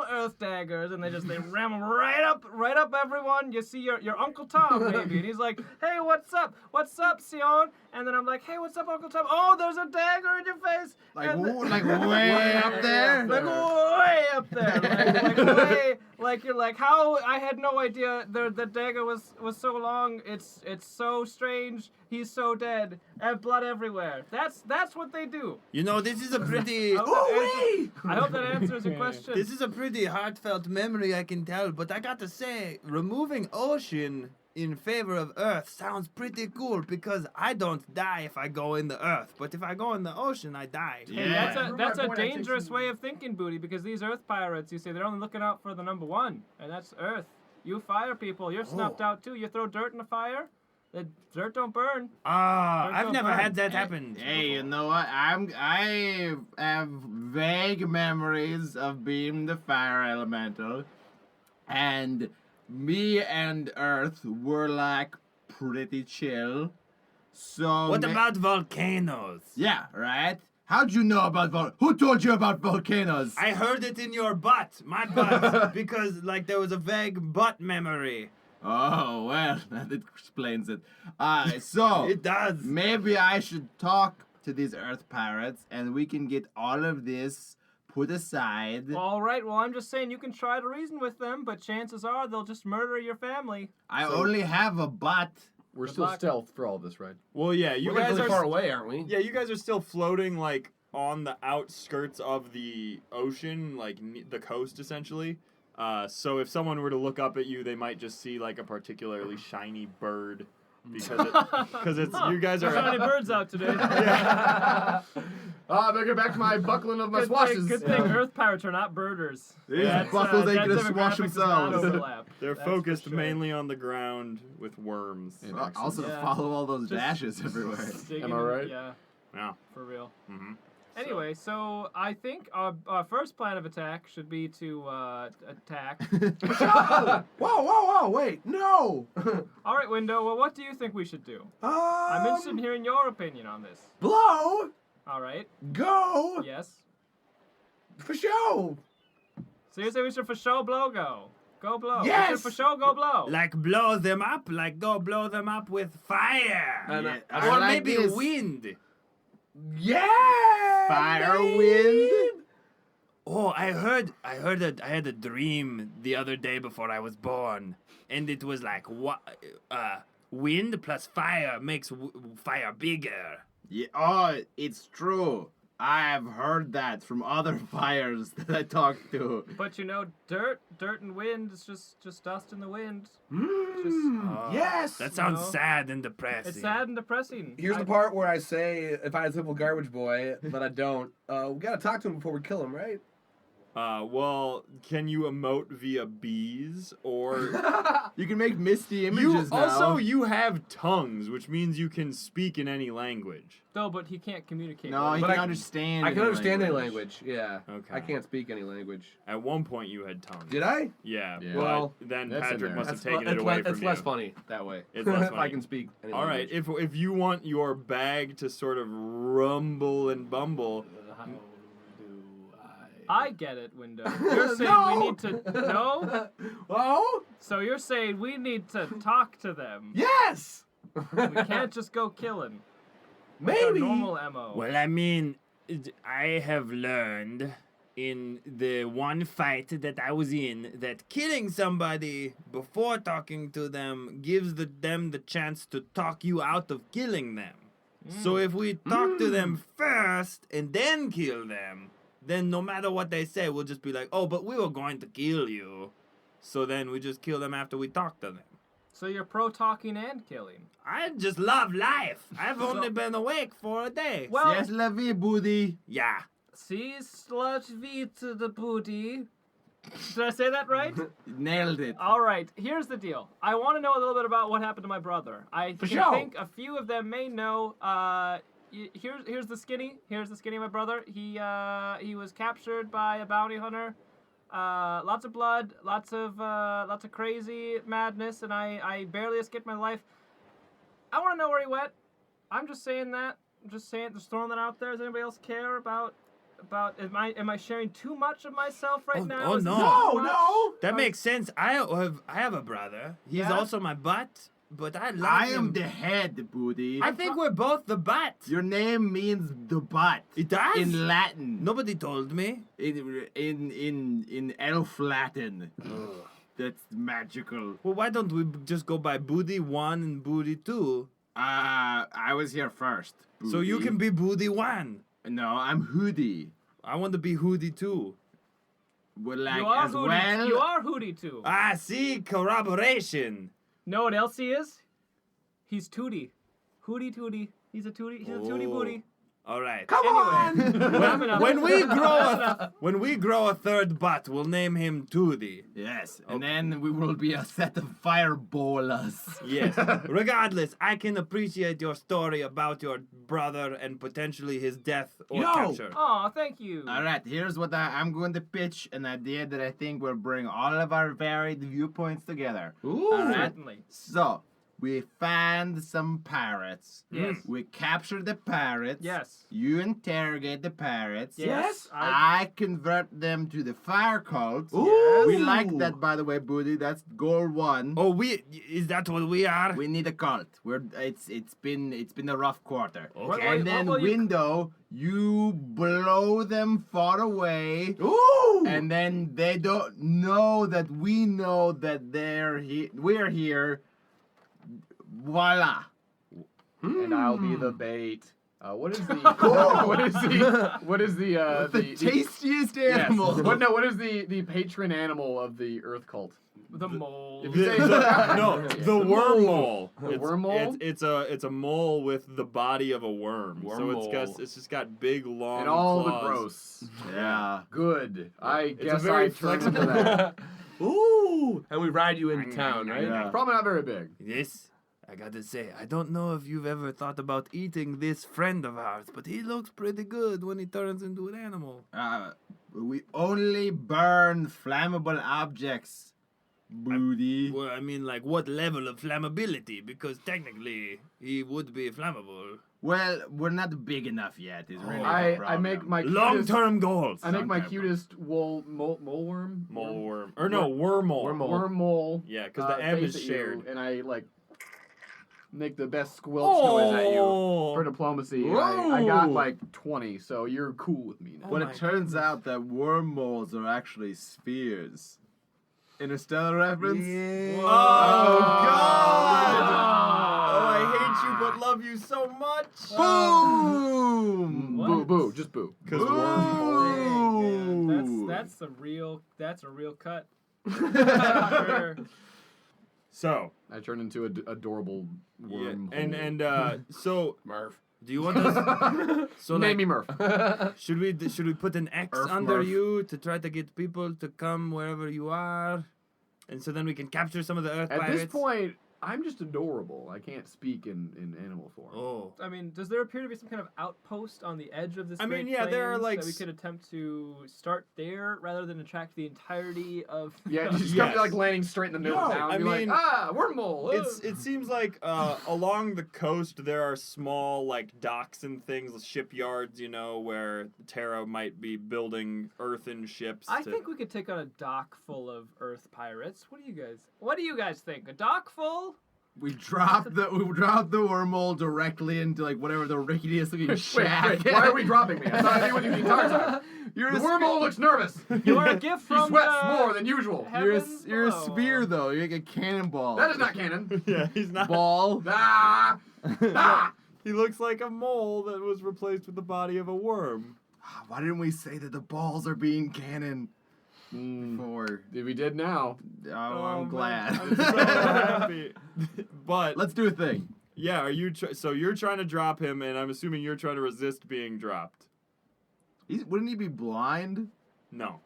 Earth daggers, and they ram them right up everyone. You see your Uncle Tom maybe, and he's like, "Hey, what's up? What's up, Sion?" And then I'm like, "Hey, what's up, Uncle Tom? Oh, there's a dagger in your face." Like, And like way up there? like way up there, like you're like, how I had no idea the dagger was so long. It's so strange. He's so dead and blood everywhere. That's what they do. You know, this is a pretty. I hope that answers your question. This is a pretty heartfelt memory, I can tell. But I got to say, removing ocean in favor of Earth sounds pretty cool because I don't die if I go in the Earth, but if I go in the ocean, I die. Hey, that's a dangerous way of thinking, Booty, because these Earth pirates, you say they're only looking out for the number one, and that's Earth. You fire people, you're snuffed out too. You throw dirt in the fire, the dirt don't burn. I've never had that happen. Hey, you know what? I have vague memories of being the fire elemental, and me and Earth were like pretty chill. So What about volcanoes? Yeah, right. How'd you know about Who told you about volcanoes? I heard it in your butt, my butt, because like there was a vague butt memory. Oh well, that explains it. So It does. maybe I should talk to these Earth pirates, and we can get all of this put aside. All right, well, I'm just saying you can try to reason with them, but chances are they'll just murder your family. I only have a butt. We're Good still luck. stealth for all this, right? Well, yeah, you We're like guys really are far away, aren't we? Yeah, you guys are still floating like on the outskirts of the ocean, like the coast essentially. So if someone were to look up at you, they might just see like a particularly shiny bird because it's you guys There's not are. any birds out today. I better get back to my buckling of my Good swashes. thing Earth pirates are not birders. These That's, buckles ain't that gonna demographic swash does not themselves. overlap. They're That's for focused sure. mainly on the ground with worms. Also, Yeah. follow all those Just- dashes everywhere. Digging Am I right? Yeah, Yeah. for real. Mm-hmm. Anyway, so I think our first plan of attack should be to attack. Whoa, wait, no! All right, Window. Well, what do you think we should do? I'm interested in hearing your opinion on this. Blow, All right. go, Yes. for show! So you say we should for show blow go. Go blow. We Yes! should for show go blow. Like blow them up, like go blow them up with fire. And I or like maybe this. wind. Yeah! Fire, baby! wind. Oh, I had a dream the other day before I was born, and it was like wind plus fire makes fire bigger. Yeah, oh, it's true. I have heard that from other fires that I talked to. But you know, dirt and wind is just dust in the wind. Yes! That sounds No. sad and depressing. It's sad and depressing. Here's the part where I say, if I had a simple garbage boy, but I don't, we gotta talk to him before we kill him, right? Well, can you emote via bees or You can make misty images now. also you have tongues, which means you can speak in any language. No, but he can't communicate. No, with he it. But can I- understand. I can any understand any language, yeah. Okay. I can't speak any language. At one point you had tongues. Did I? Yeah. Yeah. But Well, then that's in Patrick there. must have That's taken it away from it's you. less funny that way. It's less if funny. I can speak any All right, language. if you want your bag to sort of rumble and bumble, I get it, Window. You're saying No! we need to no. Oh? So you're saying we need to talk to them. Yes! We can't just go killing. Like our Maybe. normal MO. Well, I mean, I have learned in the one fight that I was in that killing somebody before talking to them gives them the chance to talk you out of killing them. So if we talk to them first and then kill them, then no matter what they say, we'll just be like, oh, but we were going to kill you. So then we just kill them after we talk to them. So you're pro talking and killing. I just love life. I've only been awake for a day. Well, Yes, la vie, booty. Yeah. see slut vit the booty. Did I say that right? Nailed it. All right, here's the deal. I want to know a little bit about what happened to my brother. I sure. think a few of them may know. Here's the skinny. Here's the skinny, my brother. He was captured by a bounty hunter. Lots of blood, lots of crazy madness, and I barely escaped my life. I want to know where he went. I'm just saying that. I'm just saying, just throwing that out there. Does anybody else care about? Am I sharing too much of myself right Oh, now? oh, Is this no. too No, much? no. That makes sense. I have a brother. He's Yeah? also my butt, but I love I him. am the head, booty. I think we're both the butt. Your name means the butt. It does? In Latin. Nobody told me. In elf Latin. That's magical. Well, why don't we just go by Booty 1 and Booty 2? I was here first. So you Booty. can be Booty 1. No, I'm Hoodie. I want to be Hoodie 2. Well, like You are as Hootie. well. You are Hootie too. Ah, see? Corroboration. Know what else he is? He's Tootie. Hootie Tootie. He's a Tootie. He's a Tootie Oh. Booty. All right. Come on! When we grow a third butt, we'll name him Toody. Yes, and then we will be a set of fireballers. Yes. Regardless, I can appreciate your story about your brother and potentially his death or Yo! capture. Aw, thank you. All right, here's what I'm going to pitch an idea that I think will bring all of our varied viewpoints together. Ooh. All right. Certainly. So, we find some pirates. Yes. We capture the pirates. Yes. You interrogate the pirates. Yes. I convert them to the fire cult. Ooh. We like that, by the way, Booty. That's goal 1. Oh, is that what we are? We need a cult. It's been a rough quarter. Okay. And then What will you- Window, you blow them far away. Ooh! And then they don't know that we know that we're here. Voila. And I'll be the bait. What is the what is the The tastiest animal. What is the patron animal of the Earth cult? The mole. If you say no, the worm mole. The worm mole? It's a mole with the body of a worm. Worm so mole. it's just got big long and all claws. the gross. Yeah. Good. I It's guess a very I turn flexible into that. Ooh! And we ride you into town, right? Yeah. Probably not very big. Yes, I gotta say, I don't know if you've ever thought about eating this friend of ours, but he looks pretty good when he turns into an animal. We only burn flammable objects, booty. Well, I mean, like, what level of flammability? Because technically, he would be flammable. Well, we're not big enough yet. Is really the I problem. make my Long-term goals. I make my Sometime. cutest mole worm. Mole worm. Or no, worm mole. Worm mole. Yeah, because the M face is at you, shared. and I like make the best squelch noise at you for Oh! diplomacy. Whoa. I got like 20, so you're cool with me now. Oh But my it turns out that worm moles are actually spheres. Interstellar reference? Oh, God! Oh, I hate you, but love you so much. Boom! Boo, boo, just boo. Because Boo! worm. Dang, man. That's a real cut. Sure. So, I turned into an adorable yeah, worm. and so Murph. Do you want us? So, Name like, me Murph. should we put an X Earth under Murph. you to try to get people to come wherever you are, and so then we can capture some of the Earth At pirates? this point, I'm just adorable. I can't speak in animal form. Oh. I mean, does there appear to be some kind of outpost on the edge of this? I mean, Great yeah, there are, Plains like, that we could attempt to start there rather than attract the entirety of. Yeah, just Yes. like landing straight in the middle No, of town. I and be mean, like, wormhole. it seems like along the coast there are small like docks and things, shipyards, you know, where Terra might be building earthen ships. I to- think we could take on a dock full of Earth pirates. What do you guys think? A dock full? We dropped the wormhole directly into like whatever the rickiest looking shack. Wait, why are we dropping me? I thought I knew what you mean the entire time. The wormhole looks nervous. You are a gift He from sweats the more than usual. heavens You're a below. spear though. You're like a cannonball. That is not canon. yeah, he's not. Ball. Ah! Ah! He looks like a mole that was replaced with the body of a worm. Why didn't we say that the balls are being cannon before? We did now. Oh, Oh, I'm glad. I'm so happy. But Let's do a thing. yeah, are you? So you're trying to drop him, and I'm assuming you're trying to resist being dropped. Wouldn't he be blind? No.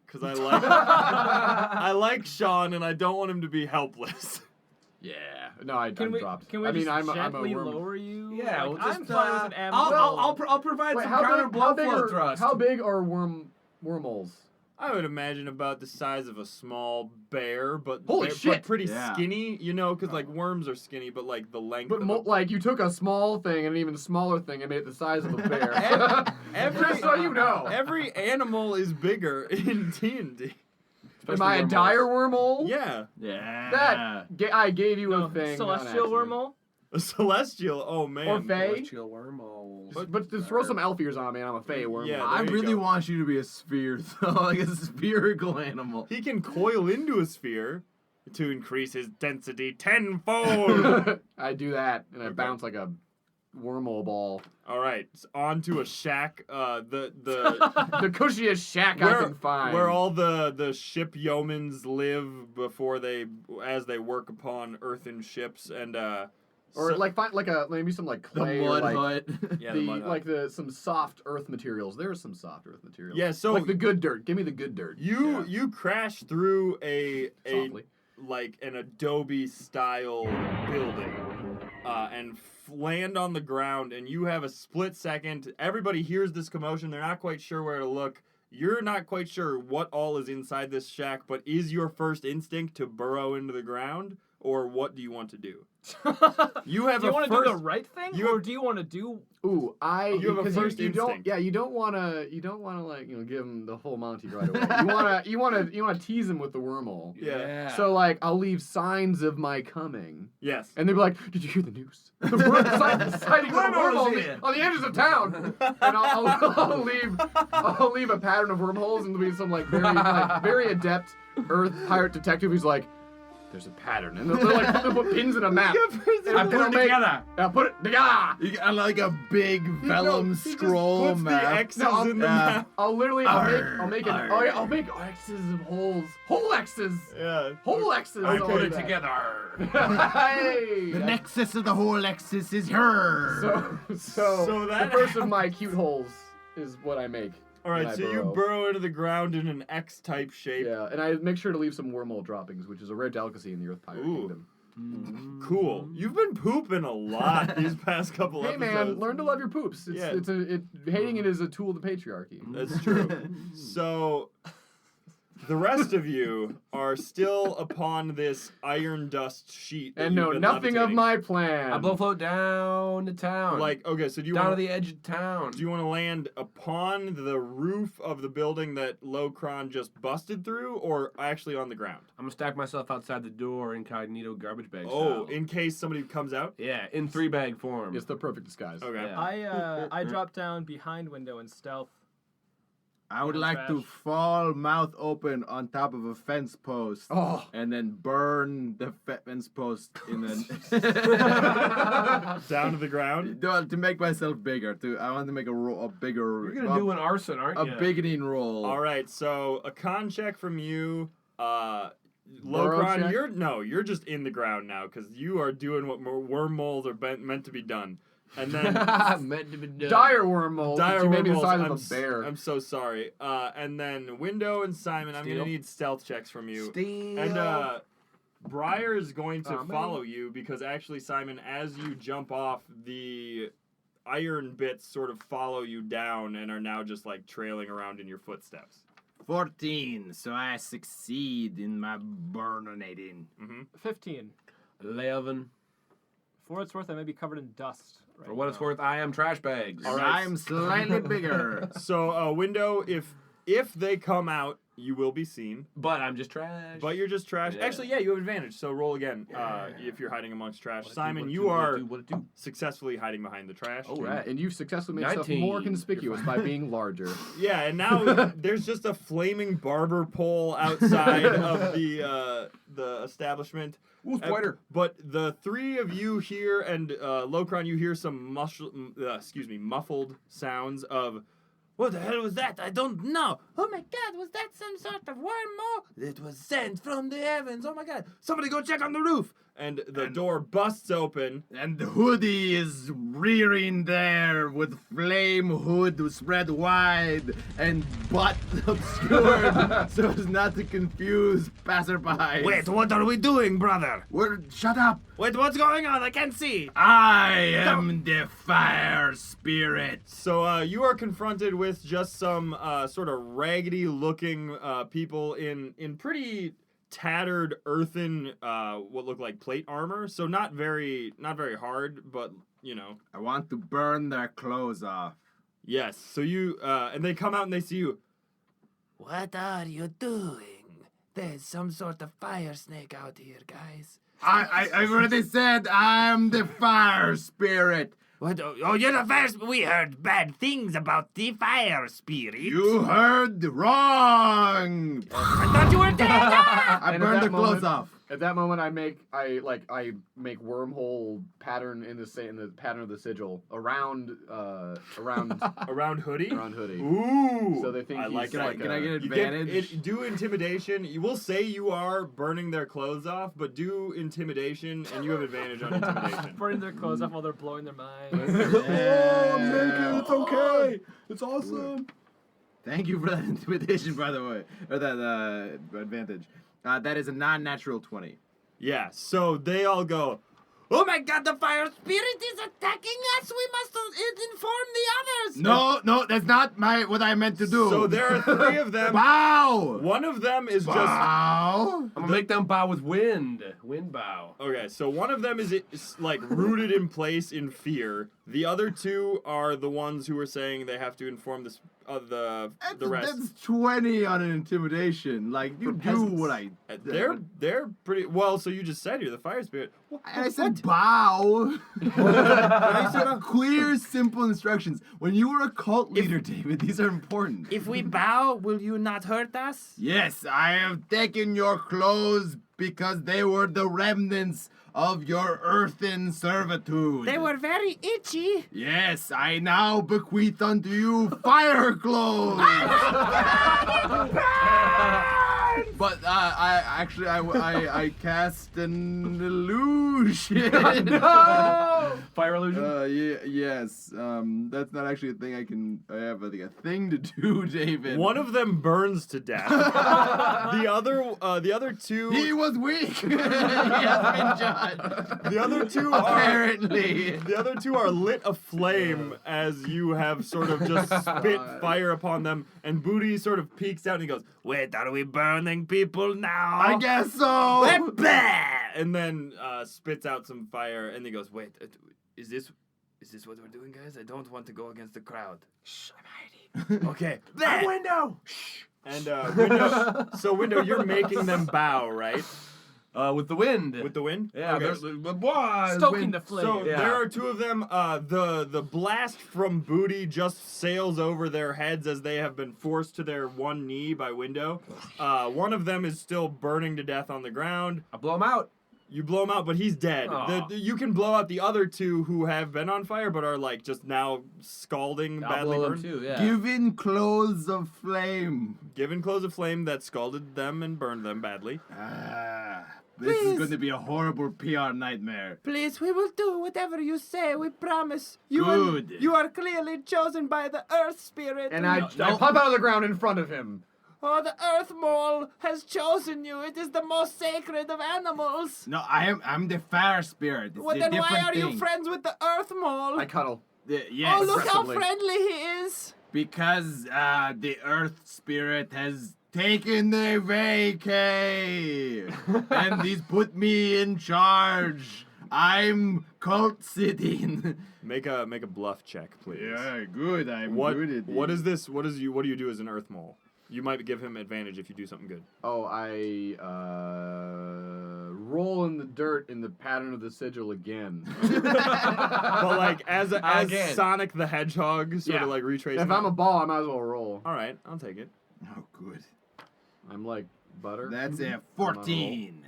Because I like Sean, and I don't want him to be helpless. Yeah. No, I'm dropped. Can we I mean, just I'm a gently worm. lower you? Yeah, Like, we'll I'm just, fine with an ammo. I'll provide Wait, some how counter big, blow flow are, thrust. how big are wormholes? I would imagine about the size of a small bear, but Holy but shit! pretty Yeah. skinny, you know, because like worms are skinny, but like the length. But of a- like you took a small thing and an even smaller thing and made it the size of a bear. every Just so you know. every animal is bigger in D&D. Am I a dire wormhole? Yeah, Yeah. I gave you No, a thing. on celestial accident. wormhole? a celestial. Oh man. Or fae? Celestial wormholes. But just throw some elf ears on me and I'm a fae wormhole. Yeah, I there you really go. want you to be a sphere, though, like a spherical animal. He can coil into a sphere to increase his density tenfold. I do that and I Okay. bounce like a wormhole ball. All right, onto a shack. The The cushiest shack I can find. where all the ship yeomans live before as they work upon earthen ships and or so- like find like maybe some like The clay or mud like hut. yeah, the mud hut. some soft earth materials. There's some soft earth materials. Yeah, so like the good dirt. Give me the good dirt. you crash through a Softly. like an Adobe style building and land on the ground, and you have a split second. Everybody hears this commotion. They're not quite sure where to look. You're not quite sure what all is inside this shack, but is your first instinct to burrow into the ground, or what do you want to do? You have Do you a want to first. do the right thing, you or have- do you want to do? Ooh, You have a because first you don't. instinct. Yeah, you don't want to like give him the whole Monty right away. you want to tease him with the wormhole. Yeah. So like I'll leave signs of my coming, Yes. and they'll be like, "Did you hear the news? The sightings of the Wormholes wormhole in. on the edges of town." And I'll leave a pattern of wormholes, and there'll be some like very adept Earth pirate detective who's like, there's a pattern, and they're like they put pins in a map. I put it together. I put it together. You got like a big vellum scroll puts map. the X's No, in the map. I'll make X's of holes. Whole X's. Yeah. Whole X's. I all put of it that. together. Hey. The nexus of the whole axis is her. So that the first of my cute holes is what I make. All right, when I so you burrow. burrow into the ground in an X-type shape. Yeah, and I make sure to leave some wormhole droppings, which is a rare delicacy in the Earth Pirate Ooh. Kingdom. Cool. You've been pooping a lot these past couple Hey episodes. man, learn to love your poops. Hating it is a tool of the patriarchy. That's true. So, the rest of you are still upon this iron dust sheet. that And you've know been nothing of levitating. my plan. I blow float down to town. Like, okay, so do you down to want the edge of town. do you want to land upon the roof of the building that Locron just busted through, or actually on the ground? I'm gonna stack myself outside the door, incognito garbage bag Oh, style. in case somebody comes out. Yeah, in 3-bag form. It's the perfect disguise. Okay. Yeah. I drop down behind window in stealth. I would And like to trash. fall mouth open on top of a fence post. Oh. And then burn the fence post in an Down to the ground. to make myself bigger. I want to make a bigger. You're gonna do an arson, aren't a you? beginning roll. All right, so a con check from you. Burrow Locron, check? you're just in the ground now because you are doing what worm moles are meant to be done. And then Meant to be done. Dire worm mold. dire You made worm me the moles. size of a bear. I'm so sorry. And then Window and Simon, I'm Steal. gonna need stealth checks from you. Steal. And Briar is going to Aw, man. follow you because actually, Simon, as you jump off, the iron bits sort of follow you down and are now just like trailing around in your footsteps. 14, so I succeed in my burning. 15. 11. For what it's worth, I may be covered in dust. Right For what it's now. worth, I am trash bags. All right. I'm slightly bigger. So, Window, if they come out, you will be seen. But I'm just trash. But you're just trash. Yeah. Actually, yeah, you have advantage. So roll again if you're hiding amongst trash. Simon, you are successfully hiding behind the trash. Oh, right. And you've successfully made yourself 19. more conspicuous by being larger. Yeah, and now there's just a flaming barber pole outside of the establishment. Ooh, spider. But the three of you here and Locron, you hear some muffled sounds of. What the hell was that? I don't know. Oh my god, was that some sort of wormhole? It was sent from the heavens. Oh my god. Somebody go check on the roof. And the door busts open. And the hoodie is rearing there with flame hood spread wide and butt obscured so as not to confuse passersby. Wait, what are we doing, brother? Shut up! Wait, what's going on? I can't see. I am the fire spirit. So you are confronted with just some sort of raggedy-looking people in pretty tattered earthen what look like plate armor. So not very hard, but you know. I want to burn their clothes off. Yes. So you and they come out and they see you. What are you doing? There's some sort of fire snake out here, guys. I've already said I'm the fire spirit. What? Oh, you're the fire spirit. We heard bad things about the fire spirit. You heard wrong. I thought you were dead. I And at burned that their clothes moment- off. At that moment, I make wormhole pattern in the pattern of the sigil around Around Hoodie? around Hoodie. Ooh. So they think I he's like it. like Can I get You advantage? do intimidation. You will say you are burning their clothes off, but do intimidation, and you have advantage on intimidation. Burning their clothes off while they're blowing their minds. Oh, naked, it's okay. It's awesome. Thank you for that intimidation, by the way, or that advantage. That is a non-natural 20. Yeah, so they all go, Oh my god, the fire spirit is attacking us. We must inform the others. No, that's not what I meant to do. so there are three of them. Bow. One of them is just. Bow. I'm gonna make them bow with wind. Wind bow. Okay, so one of them is like rooted in place in fear. The other two are the ones who are saying they have to inform the rest. That's 20 on an intimidation. Like you For do peasants. what I. They're pretty well. So you just said you're the fire spirit. I said bow. I said clear, simple instructions. When you were a cult leader, David, these are important. If we bow, will you not hurt us? Yes, I have taken your clothes, because they were the remnants of your earthen servitude. They were very itchy. Yes, I now bequeath unto you fire clothes. But I cast an illusion. No! Fire illusion? Yes. That's not actually a thing I have a thing to do, David. One of them burns to death. the other two. He was weak. He has been judged. The other two Apparently. The other two are lit aflame as you have sort of just spit fire upon them, and Booty sort of peeks out and he goes, "Wait, are we burning people now?" I guess so. And then spits out some fire, and he goes, "Wait, is this what we're doing, guys? I don't want to go against the crowd." Shh, I'm hiding. Okay. Window! And Window, you're making them bow, right? With the wind. With the wind? Yeah, Okay. there's Stoking the flame. So Yeah. there are two of them. The blast from Booty just sails over their heads as they have been forced to their one knee by Window. One of them is still burning to death on the ground. I blow him out. You blow him out, but he's dead. Aw. You can blow out the other two who have been on fire but are like just now scalding, I'll badly blow burned. him too, yeah. Given clothes of flame. Given clothes of flame that scalded them and burned them badly. This is Please. going to be a horrible PR nightmare. Please, we will do whatever you say. We promise. Good. You are clearly chosen by the Earth Spirit. And I pop out of the ground in front of him. Oh, the Earth Mole has chosen you. It is the most sacred of animals. No, I'm the fire spirit. It's Well, a then why different are you thing. friends with the Earth Mole? I cuddle. Yes. Oh, look how aggressively. friendly he is. Because the earth spirit has taken the vacay. And he's put me in charge. I'm cult sitting. Make a bluff check, please. Yeah, good. I'm What good at what it. is this? What do you do as an earth mole? You might give him advantage if you do something good. Oh, I roll in the dirt in the pattern of the sigil again. But like as Again. Sonic the Hedgehog sort Yeah. of like retracing. If I'm a ball, I might as well roll. All right, I'll take it. Oh, good. I'm like butter. That's a 14.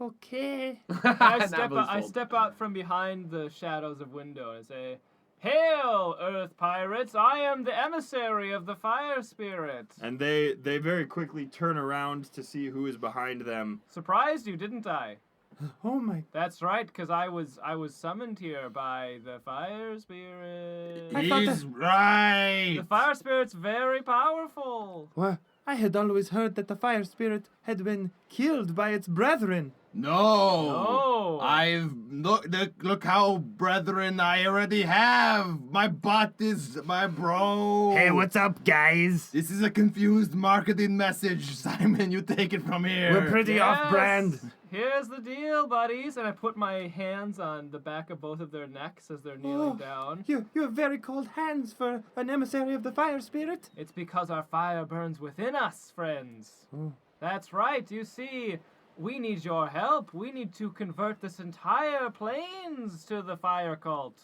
Okay. I step out from behind the shadows of Window and say, "Hail, Earth Pirates! I am the emissary of the Fire Spirit." And they very quickly turn around to see who is behind them. Surprised you, didn't I? Oh my! That's right, because I was summoned here by the Fire Spirit. He's right. The Fire Spirit's very powerful. Well, I had always heard that the fire spirit had been killed by its brethren. No. No. Look how brethren I already have. My butt is my bro. Hey, what's up, guys? This is a confused marketing message, Simon. You take it from here. We're pretty Yes. off-brand. Here's the deal, buddies. And I put my hands on the back of both of their necks as they're kneeling down. You have very cold hands for an emissary of the fire spirit. It's because our fire burns within us, friends. Oh. That's right. You see, we need your help. We need to convert this entire plains to the fire cult.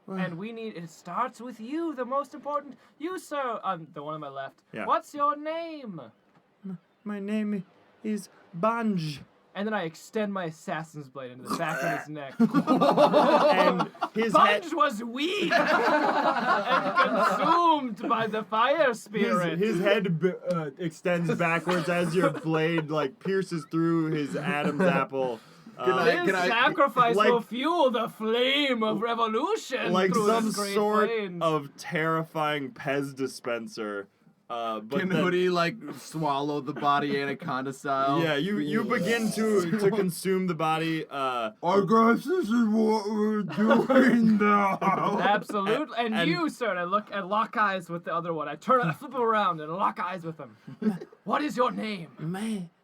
And it starts with you, the most important. You, sir, the one on my left. Yeah. What's your name? My name is Banj. And then I extend my assassin's blade into the back of his neck. And his head, Bunch was weak and consumed by the fire spirit. his head extends backwards as your blade like pierces through his Adam's apple. His sacrifice like- will fuel the flame of revolution Like through some this great sort plains. of terrifying Pez dispenser. But Can then- Hoodie like swallow the body anaconda style? Yeah, you begin to consume the body. I guess this is what we're doing now. Absolutely. And, and- you, sir, I look and lock eyes with the other one. I turn and I flip him around and lock eyes with him. What is your name?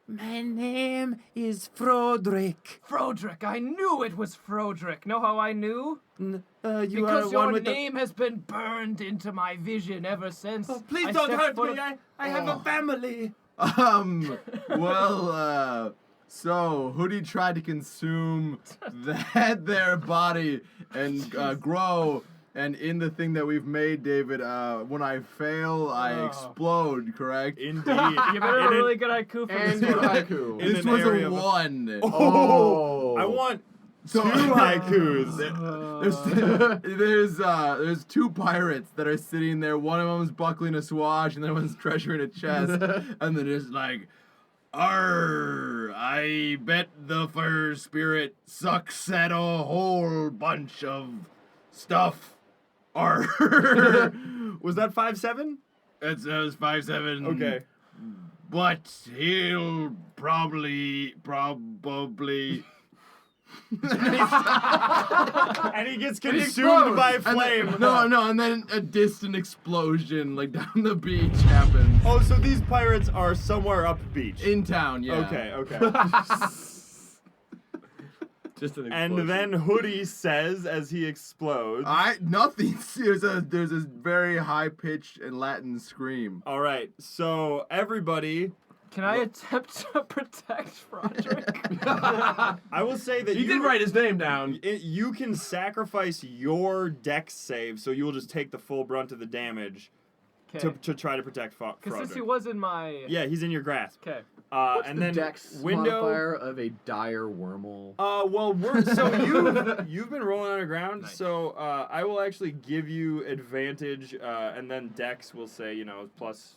My name is Frodrick. Frodrick. I knew it was Frodrick. Know how I knew? You Because are one your with name has been burned into my vision ever since. the... Oh, please I don't stepped hurt foot me. of- I have a family. So Hoodie tried to consume their body and grow And in the thing that we've made, David, when I fail, I explode, correct? Indeed. You better have a really good haiku for And this your one. haiku. In This an was area a of- 1. Oh, I want two haikus. There's 2 pirates that are sitting there. One of them's buckling a swash, and the other one's treasuring a chest. And then it's like, "Arr, I bet the fire spirit sucks at a whole bunch of stuff. Arr." Was that 5-7? That was 5-7. Okay. But he'll probably. And he gets consumed by flame. And then a distant explosion, like down the beach, happens. Oh, so these pirates are somewhere up beach. In town, yeah. Okay. Just an And then Hoodie says as he explodes. Nothing. There's a very high pitched and Latin scream. All right, so everybody, Can I attempt to protect Roderick? I will say that He did write his name down. You can sacrifice your dex save, so you will just take the full brunt of the damage Okay. to try to protect Because since Roderick. he was in my... Yeah, he's in your grasp. Okay. And then Dex window. modifier of a dire wormhole. You've been rolling on the ground, Nice. so I will actually give you advantage, and then Dex will say, plus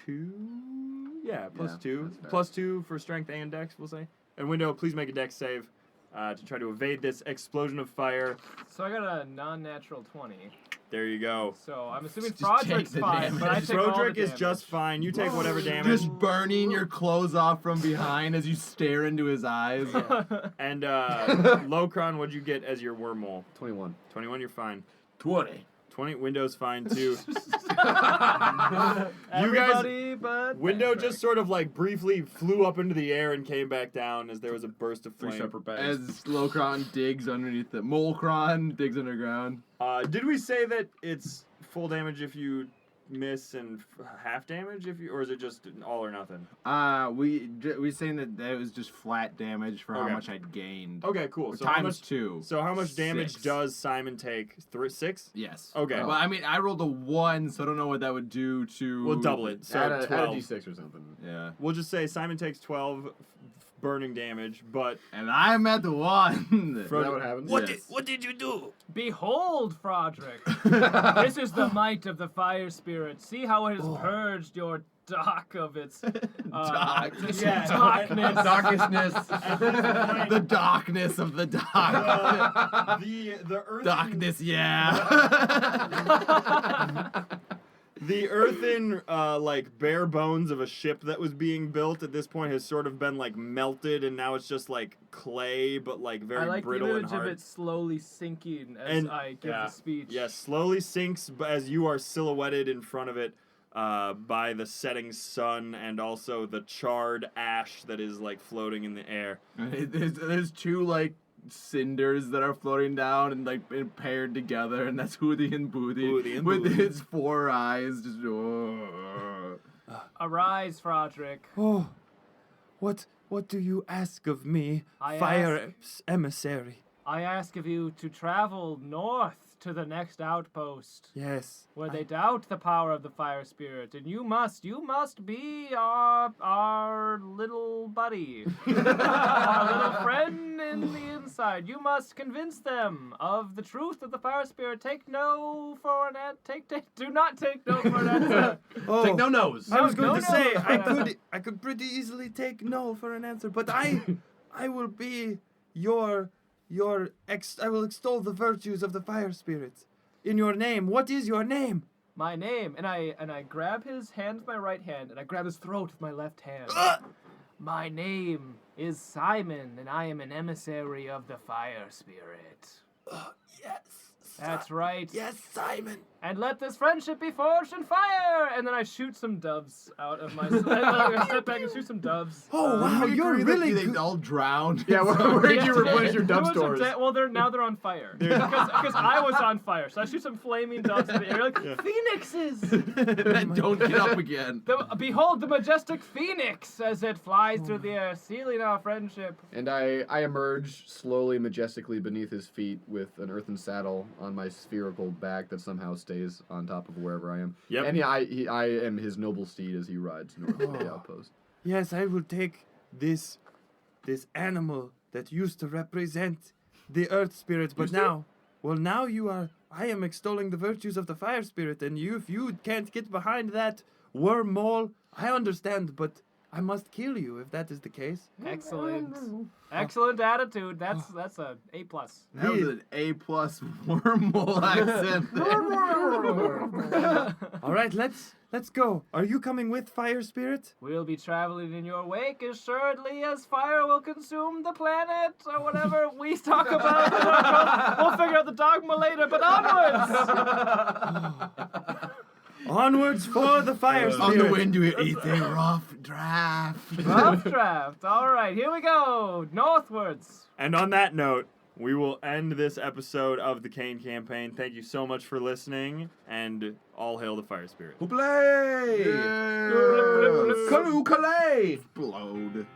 2. Yeah, plus 2. that's fair. Plus 2 for strength and Dex, we'll say. And window, please make a Dex save to try to evade this explosion of fire. So I got a non-natural 20. There you go. So I'm assuming Just take Roderick's the fine, but I take all the Roderick is damage. just fine. You take whatever damage. Just burning your clothes off from behind as you stare into his eyes. And Locron, what'd you get as your wormhole? 21. 21, you're fine. 20. 20, Window's fine too. Everybody but... Window just sort of like briefly flew up into the air and came back down as there was a burst of 3 flame. separate bags. As Locron digs underneath the Molecron digs underground. Did we say that it's full damage if you miss and half damage if you, or is it just all or nothing? We saying that was just flat damage for how Okay. much I'd gained. Okay, cool. So Times 2. So how much damage 6. does Simon take? 6? Yes. Okay. Well, I mean, I rolled a 1, so I don't know what that would do to. We'll double it. So add a 12. D6 or something. Yeah. We'll just say Simon takes 12 burning damage, but And I'm at the 1. Fro- Is that what happens? What did you do? Behold, Roderick! This is the might of the fire spirit. See how it has purged your dock of its Darkness. Yeah. darkness. The darkness of the dark. the earthen Darkness, yeah. The earthen, like, bare bones of a ship that was being built at this point has sort of been, like, melted, and now it's just, like, clay, but, like, I very like the brittle and image of hard. it slowly sinking as And- I give yeah. the speech. Yes, slowly sinks as you are silhouetted in front of it by the setting sun and also the charred ash that is, like, floating in the air. There's 2, like, cinders that are floating down and, like, been paired together, and that's Hootie and Booty. Hootie and with Booty. its 4 eyes, just. Arise, Roderick. Oh, what do you ask of me, I fire emissary? I ask of you to travel north to the next outpost, Yes. where they doubt the power of the fire spirit, and you must be our little buddy, our little friend in the inside. You must convince them of the truth of the fire spirit. Take no for an answer. Do not take no for an answer. Oh, Take no nose. I was going no, to no, say no. I could pretty easily take no for an answer, but I will be I will extol the virtues of the fire spirits. In your name, what is your name? My name, and I grab his hand with my right hand, and I grab his throat with my left hand. My name is Simon, and I am an emissary of the fire spirit. Yes. That's right. Yes, Simon. and let this friendship be forged in fire. And then I shoot some doves out of my. I step back and shoot some doves. Oh wow, you're really They good. all drowned. Yeah, where did you replenish your There dove was a stores? well, they're on fire because I was on fire. So I shoot some flaming doves in the air like phoenixes. Then don't get up again. Behold the majestic phoenix as it flies through the air, sealing our friendship. And I emerge slowly, majestically beneath his feet with an earthen saddle on my spherical back that somehow stays on top of wherever I am. Yep. And yeah, I am his noble steed as he rides north of the outpost. Yes, I will take this animal that used to represent the earth spirit, but now I am extolling the virtues of the fire spirit, and if you can't get behind that worm mole, I understand, but I must kill you if that is the case. Excellent attitude. That's a A+. That was an A+ wormhole accent. All right, let's go. Are you coming with fire spirit? We'll be traveling in your wake as assuredly as fire will consume the planet or whatever we talk about. We'll figure out the dogma later, but onwards! Onwards for the fire spirit. On the wind we eat a rough draft. Rough draft. All right, here we go. Northwards. And on that note, we will end this episode of the Kain Campaign. Thank you so much for listening, and all hail the fire spirit. Hooplay! Kaloo Kalay! Explode.